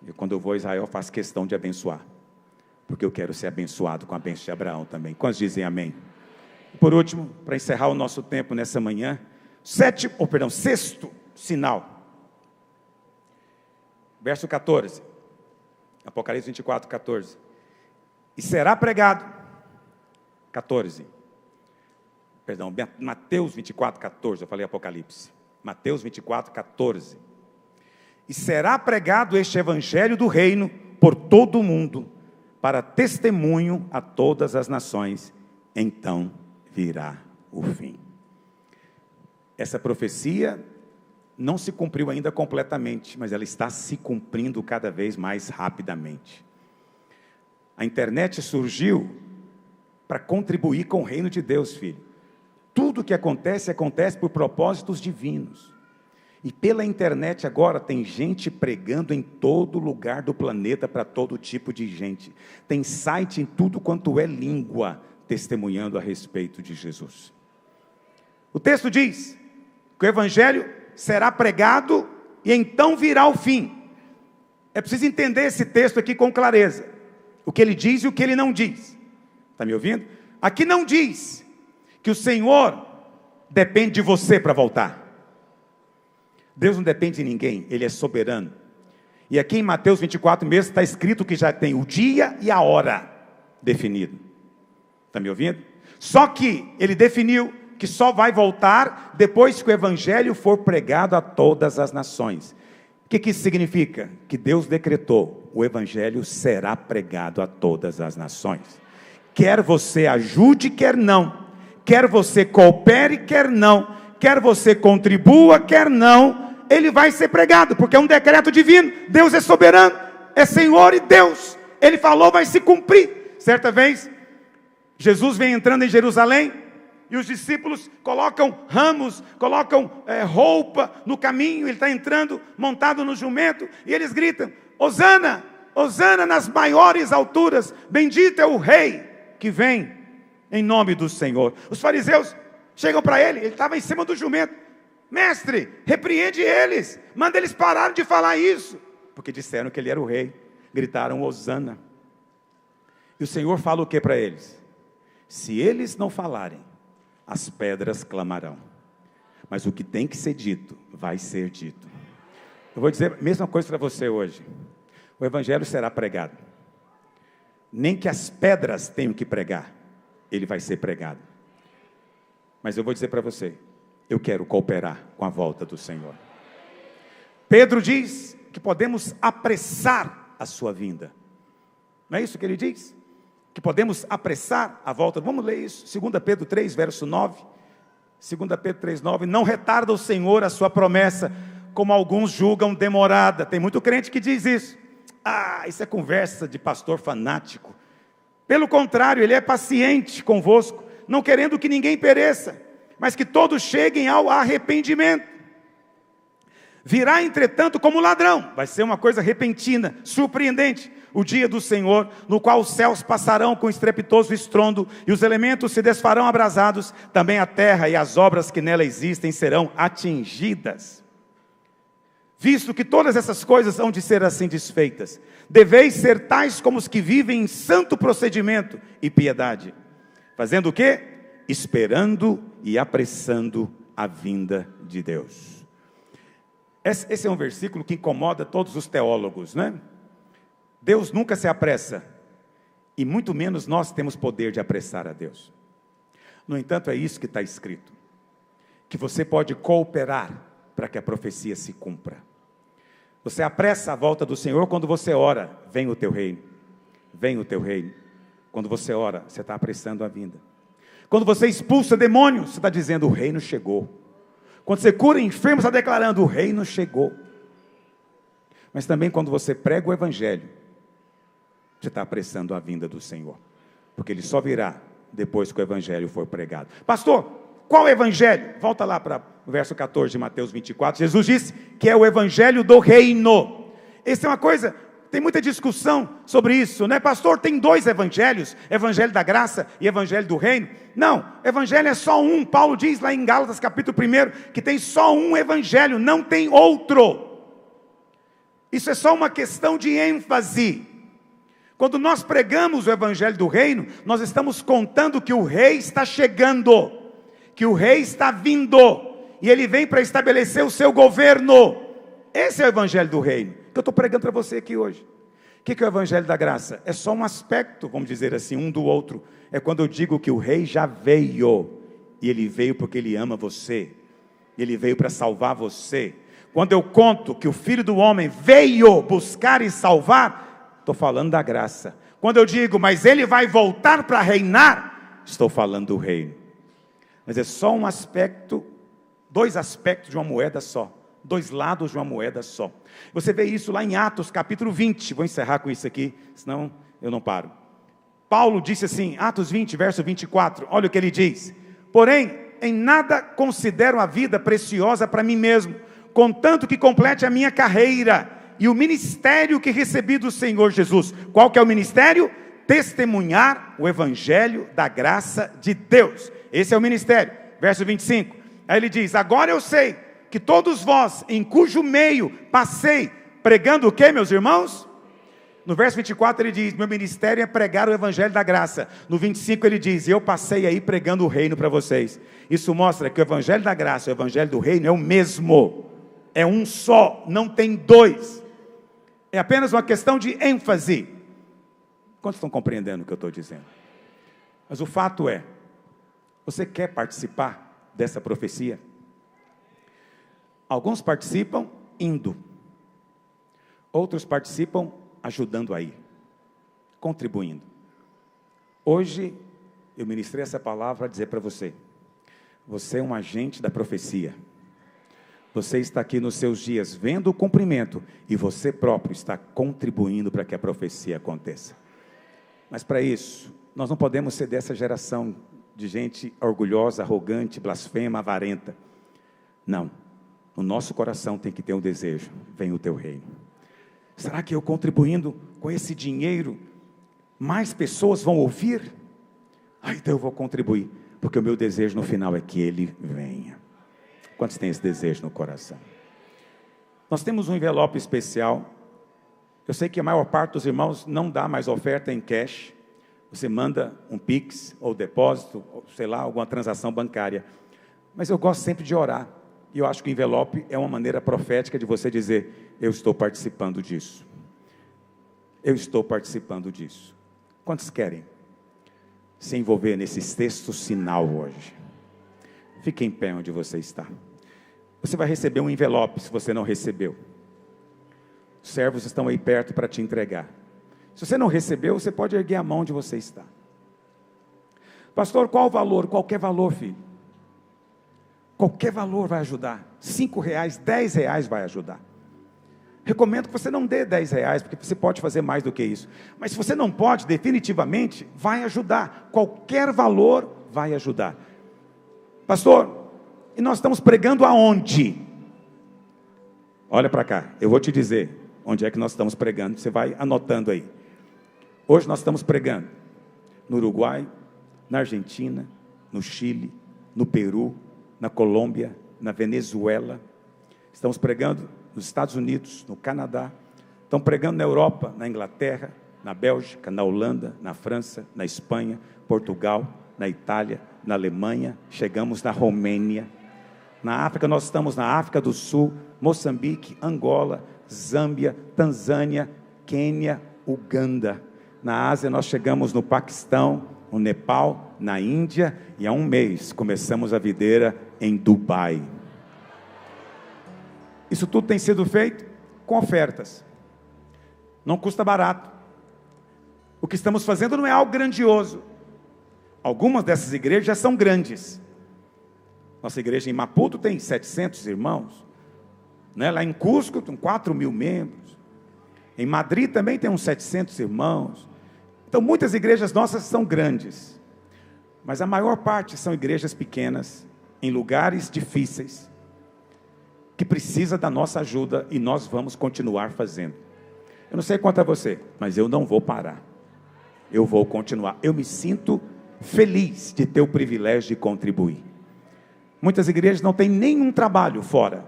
E quando eu vou a Israel, eu faço questão de abençoar. Porque eu quero ser abençoado com a bênção de Abraão também. Quantos dizem amém? E por último, para encerrar o nosso tempo nessa manhã, sexto sinal. Verso 14. Apocalipse 24, 14. E será pregado. 14. Perdão, Mateus 24, 14. Eu falei Apocalipse. Mateus 24, 14. E será pregado este evangelho do reino por todo o mundo, para testemunho a todas as nações. Então virá o fim. Essa profecia não se cumpriu ainda completamente, mas ela está se cumprindo cada vez mais rapidamente. A internet surgiu para contribuir com o reino de Deus, filho. Tudo que acontece, acontece por propósitos divinos. E pela internet agora tem gente pregando em todo lugar do planeta para todo tipo de gente. Tem site em tudo quanto é língua, testemunhando a respeito de Jesus. O texto diz que o evangelho será pregado e então virá o fim. É preciso entender esse texto aqui com clareza. O que ele diz e o que ele não diz. Está me ouvindo? Aqui não diz que o Senhor depende de você para voltar. Deus não depende de ninguém, Ele é soberano. E aqui em Mateus 24 mesmo está escrito que já tem o dia e a hora definido. Está me ouvindo? Só que Ele definiu que só vai voltar depois que o evangelho for pregado a todas as nações. O que isso significa? Que Deus decretou, o evangelho será pregado a todas as nações. Quer você ajude, quer não. Quer você coopere, quer não. Quer você contribua, quer não. ele vai ser pregado, porque é um decreto divino. Deus é soberano, é Senhor e Deus. Ele falou, vai se cumprir. Certa vez, Jesus vem entrando em Jerusalém, e os discípulos colocam ramos, colocam roupa no caminho. Ele está entrando montado no jumento, e eles gritam, Hosana, Hosana nas maiores alturas, bendito é o rei que vem em nome do Senhor. Os fariseus chegam para ele estava em cima do jumento, mestre, repreende eles, manda eles pararem de falar isso, porque disseram que ele era o rei, gritaram Hosana. E o Senhor fala o que para eles? Se eles não falarem, as pedras clamarão, mas o que tem que ser dito, vai ser dito. Eu vou dizer a mesma coisa para você hoje, o evangelho será pregado, nem que as pedras tenham que pregar, ele vai ser pregado. Mas eu vou dizer para você, eu quero cooperar com a volta do Senhor. Pedro diz que podemos apressar a sua vinda, não é isso que ele diz? Que podemos apressar a volta. Vamos ler isso, 2 Pedro 3, verso 9, 2 Pedro 3, 9, não retarda o Senhor a sua promessa, como alguns julgam demorada. Tem muito crente que diz isso. Isso é conversa de pastor fanático. Pelo contrário, ele é paciente convosco, não querendo que ninguém pereça, mas que todos cheguem ao arrependimento. Virá, entretanto, como ladrão. Vai ser uma coisa repentina, surpreendente, o dia do Senhor, no qual os céus passarão com estrepitoso estrondo, e os elementos se desfarão abrasados, também a terra e as obras que nela existem serão atingidas. Visto que todas essas coisas hão de ser assim desfeitas, deveis ser tais como os que vivem em santo procedimento e piedade. Fazendo o quê? Esperando e apressando a vinda de Deus. Esse é um versículo que incomoda todos os teólogos, né? Deus nunca se apressa, e muito menos nós temos poder de apressar a Deus. No entanto, é isso que está escrito, que você pode cooperar para que a profecia se cumpra. Você apressa a volta do Senhor quando você ora, vem o teu reino, vem o teu reino. Quando você ora, você está apressando a vinda. Quando você expulsa demônios, você está dizendo, o reino chegou. Quando você cura enfermos, está declarando, o reino chegou. Mas também quando você prega o evangelho, você está apressando a vinda do Senhor, porque ele só virá depois que o evangelho for pregado. Pastor, qual evangelho? Volta lá para o verso 14 de Mateus 24, Jesus disse que é o evangelho do reino. Essa é uma coisa, tem muita discussão sobre isso, né? Pastor, tem dois evangelhos, evangelho da graça e evangelho do reino. Não, evangelho é só um. Paulo diz lá em Gálatas capítulo 1, que tem só um evangelho, não tem outro. Isso é só uma questão de ênfase. Quando nós pregamos o evangelho do reino, nós estamos contando que o rei está chegando, que o rei está vindo, e ele vem para estabelecer o seu governo. Esse é o evangelho do reino, que eu estou pregando para você aqui hoje. O que é o evangelho da graça? É só um aspecto, vamos dizer assim, um do outro. É quando eu digo que o rei já veio, e ele veio porque ele ama você, ele veio para salvar você. Quando eu conto que o Filho do Homem veio buscar e salvar, estou falando da graça. Quando eu digo, mas ele vai voltar para reinar, estou falando do reino. Mas é só um aspecto, dois aspectos de uma moeda só, dois lados de uma moeda só. Você vê isso lá em Atos capítulo 20, vou encerrar com isso aqui, senão eu não paro. Paulo disse assim, Atos 20, verso 24, olha o que ele diz: porém, em nada considero a vida preciosa para mim mesmo, contanto que complete a minha carreira e o ministério que recebi do Senhor Jesus. Qual que é o ministério? Testemunhar o evangelho da graça de Deus. Esse é o ministério. Verso 25. Aí ele diz, agora eu sei que todos vós, em cujo meio passei, pregando o que, meus irmãos? No verso 24 ele diz, meu ministério é pregar o evangelho da graça. No 25 ele diz, eu passei aí pregando o reino para vocês. Isso mostra que o evangelho da graça e o evangelho do reino é o mesmo. É um só, não tem dois. É apenas uma questão de ênfase. Quantos estão compreendendo o que eu estou dizendo? Mas o fato é, você quer participar dessa profecia? Alguns participam indo, outros participam ajudando a ir, contribuindo. Hoje eu ministrei essa palavra para dizer para você, você é um agente da profecia. Você está aqui nos seus dias vendo o cumprimento e você próprio está contribuindo para que a profecia aconteça. Mas para isso, nós não podemos ser dessa geração de gente orgulhosa, arrogante, blasfema, avarenta. Não. No nosso coração tem que ter um desejo: venha o teu reino. Será que eu contribuindo com esse dinheiro, mais pessoas vão ouvir? Então eu vou contribuir, porque o meu desejo no final é que ele venha. Quantos têm esse desejo no coração? Nós temos um envelope especial. Eu sei que a maior parte dos irmãos não dá mais oferta em cash. Você manda um Pix, ou depósito, ou sei lá, alguma transação bancária. Mas eu gosto sempre de orar. E eu acho que o envelope é uma maneira profética de você dizer: eu estou participando disso. Eu estou participando disso. Quantos querem se envolver nesse sexto sinal hoje? Fique em pé onde você está. Você vai receber um envelope se você não recebeu. Os servos estão aí perto para te entregar. Se você não recebeu, você pode erguer a mão onde você está. Pastor, qual o valor? Qualquer valor, filho. Qualquer valor vai ajudar. R$5, R$10 vai ajudar. Recomendo que você não dê R$10, porque você pode fazer mais do que isso. Mas se você não pode, definitivamente, vai ajudar. Qualquer valor vai ajudar. Pastor, e nós estamos pregando aonde? Olha para cá, eu vou te dizer onde é que nós estamos pregando. Você vai anotando aí. Hoje nós estamos pregando no Uruguai, na Argentina, no Chile, no Peru, na Colômbia, na Venezuela. Estamos pregando nos Estados Unidos, no Canadá. Estamos pregando na Europa, na Inglaterra, na Bélgica, na Holanda, na França, na Espanha, Portugal, na Itália, na Alemanha. Chegamos na Romênia. Na África, nós estamos na África do Sul, Moçambique, Angola, Zâmbia, Tanzânia, Quênia, Uganda. Na Ásia, nós chegamos no Paquistão, no Nepal, na Índia, e há um mês começamos a videira em Dubai. Isso tudo tem sido feito com ofertas. Não custa barato. O que estamos fazendo não é algo grandioso. Algumas dessas igrejas já são grandes. Nossa igreja em Maputo tem 700 irmãos. Né? Lá em Cusco tem 4.000 membros. Em Madrid também tem uns 700 irmãos. Então muitas igrejas nossas são grandes. Mas a maior parte são igrejas pequenas, em lugares difíceis, que precisa da nossa ajuda, e nós vamos continuar fazendo. Eu não sei quanto a você, mas eu não vou parar. Eu vou continuar. Eu me sinto feliz de ter o privilégio de contribuir. Muitas igrejas não têm nenhum trabalho fora.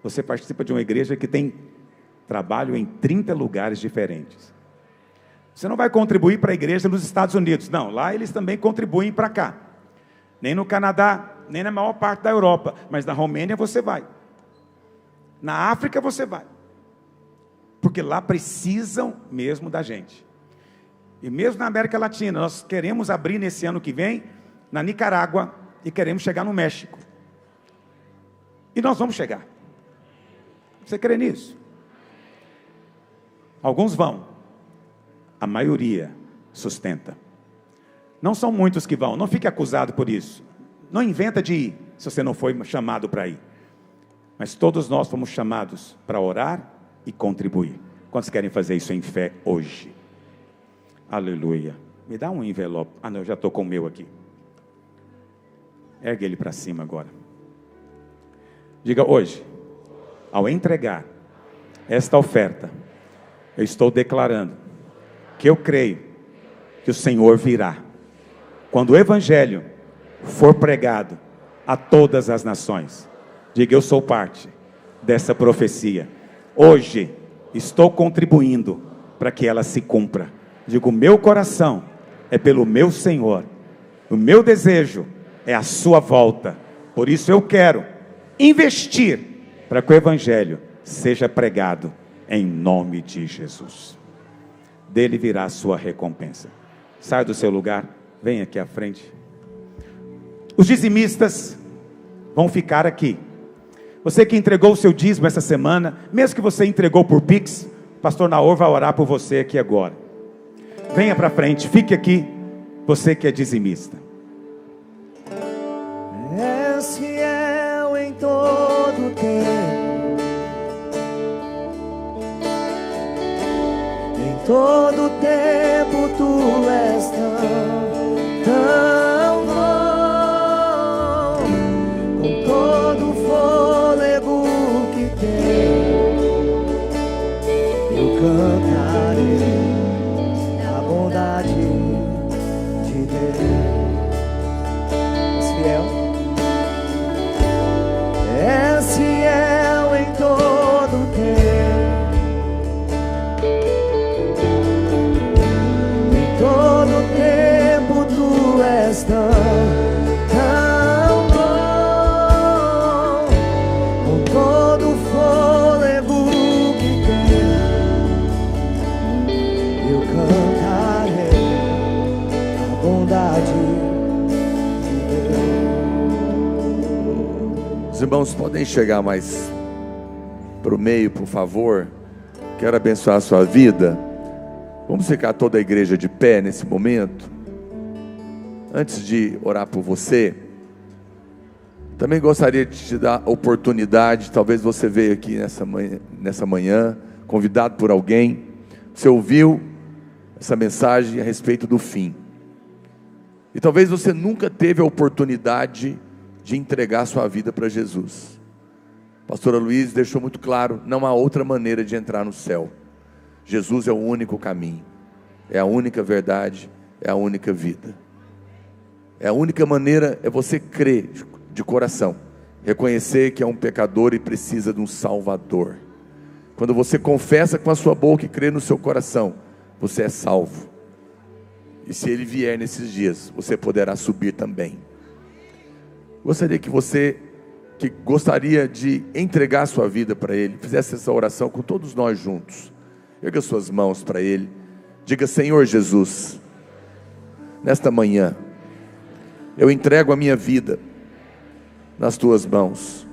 Você participa de uma igreja que tem trabalho em 30 lugares diferentes. Você não vai contribuir para a igreja nos Estados Unidos. Não, lá eles também contribuem para cá. Nem no Canadá, nem na maior parte da Europa. Mas na Romênia você vai. Na África você vai. Porque lá precisam mesmo da gente. E mesmo na América Latina, nós queremos abrir nesse ano que vem, na Nicarágua, e queremos chegar no México. E nós vamos chegar. Você crê nisso? Alguns vão. A maioria sustenta. Não são muitos que vão. Não fique acusado por isso. Não inventa de ir, se você não foi chamado para ir. Mas todos nós fomos chamados para orar e contribuir. Quantos querem fazer isso em fé hoje? Aleluia. Me dá um envelope. Ah, não, eu já estou com o meu aqui. Ergue ele para cima agora. Diga: hoje, ao entregar esta oferta, eu estou declarando que eu creio que o Senhor virá. Quando o Evangelho for pregado a todas as nações. Diga: eu sou parte dessa profecia. Hoje, estou contribuindo para que ela se cumpra. Digo: o meu coração é pelo meu Senhor. O meu desejo é a sua volta. Por isso eu quero investir para que o Evangelho seja pregado em nome de Jesus. Dele virá a sua recompensa. Saia do seu lugar, vem aqui à frente. Os dizimistas vão ficar aqui. Você que entregou o seu dízimo essa semana, mesmo que você entregou por Pix, o pastor Naor vai orar por você aqui agora. Venha para frente, fique aqui, você que é dizimista. És fiel em todo tempo. todo tempo tu és tão bom, com todo o fôlego que tenho, eu cantarei a bondade de Deus. És fiel, és fiel em todo tempo. Todo tempo tu és tão bom, com todo o fôlego que tenho, eu cantarei a bondade de Deus. Os irmãos podem chegar mais para o meio, por favor. Quero abençoar a sua vida. Vamos ficar toda a igreja de pé nesse momento. Antes de orar por você, também gostaria de te dar a oportunidade. Talvez você veio aqui nessa manhã, convidado por alguém. Você ouviu essa mensagem a respeito do fim. E talvez você nunca teve a oportunidade de entregar sua vida para Jesus. A pastora Luiz deixou muito claro, não há outra maneira de entrar no céu. Jesus é o único caminho, é a única verdade, é a única vida. É a única maneira, é você crer de coração, reconhecer que é um pecador e precisa de um Salvador. Quando você confessa com a sua boca e crê no seu coração, você é salvo. E se Ele vier nesses dias, você poderá subir também. Gostaria que você, que gostaria de entregar a sua vida para Ele, fizesse essa oração com todos nós juntos. Erga suas mãos para Ele. Diga: Senhor Jesus, nesta manhã, eu entrego a minha vida nas Tuas mãos.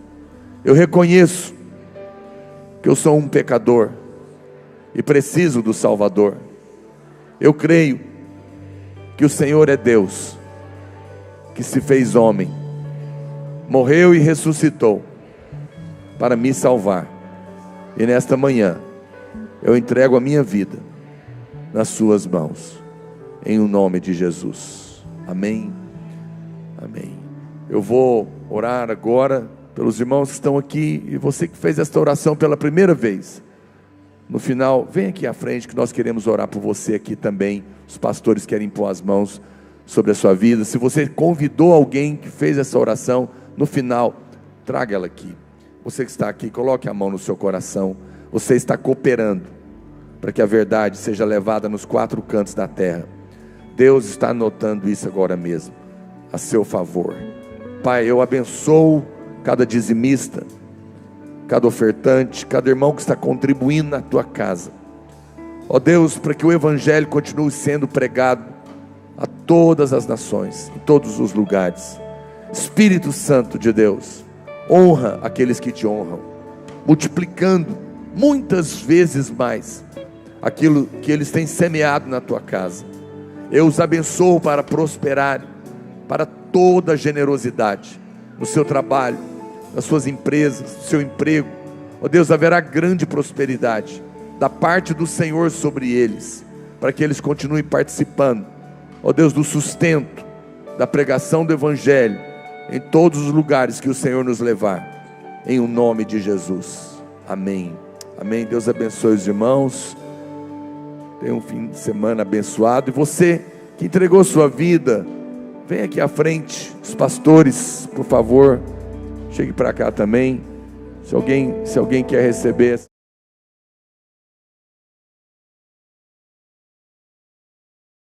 Eu reconheço que eu sou um pecador e preciso do Salvador. Eu creio que o Senhor é Deus, que se fez homem, morreu e ressuscitou para me salvar. E nesta manhã, eu entrego a minha vida nas Suas mãos, em o nome de Jesus. Amém, amém. Eu vou orar agora pelos irmãos que estão aqui, e você que fez esta oração pela primeira vez, no final, vem aqui à frente que nós queremos orar por você aqui também. Os pastores querem pôr as mãos sobre a sua vida. Se você convidou alguém que fez essa oração, no final, traga ela aqui. Você que está aqui, coloque a mão no seu coração. Você está cooperando para que a verdade seja levada nos 4 cantos da terra. Deus está anotando isso agora mesmo, a seu favor. Pai, eu abençoo cada dizimista, cada ofertante, cada irmão que está contribuindo na Tua casa. Ó Deus, para que o Evangelho continue sendo pregado a todas as nações, em todos os lugares. Espírito Santo de Deus, honra aqueles que Te honram, multiplicando muitas vezes mais aquilo que eles têm semeado na Tua casa. Eu os abençoo para prosperar, para toda generosidade, no seu trabalho, nas suas empresas, no seu emprego. Ó Deus, haverá grande prosperidade da parte do Senhor sobre eles, para que eles continuem participando, ó Deus, do sustento, da pregação do Evangelho, em todos os lugares que o Senhor nos levar, em o nome de Jesus. Amém, amém. Deus abençoe os irmãos. Tenha um fim de semana abençoado. E você que entregou sua vida, vem aqui à frente. Os pastores, por favor, chegue para cá também. Se alguém quer receber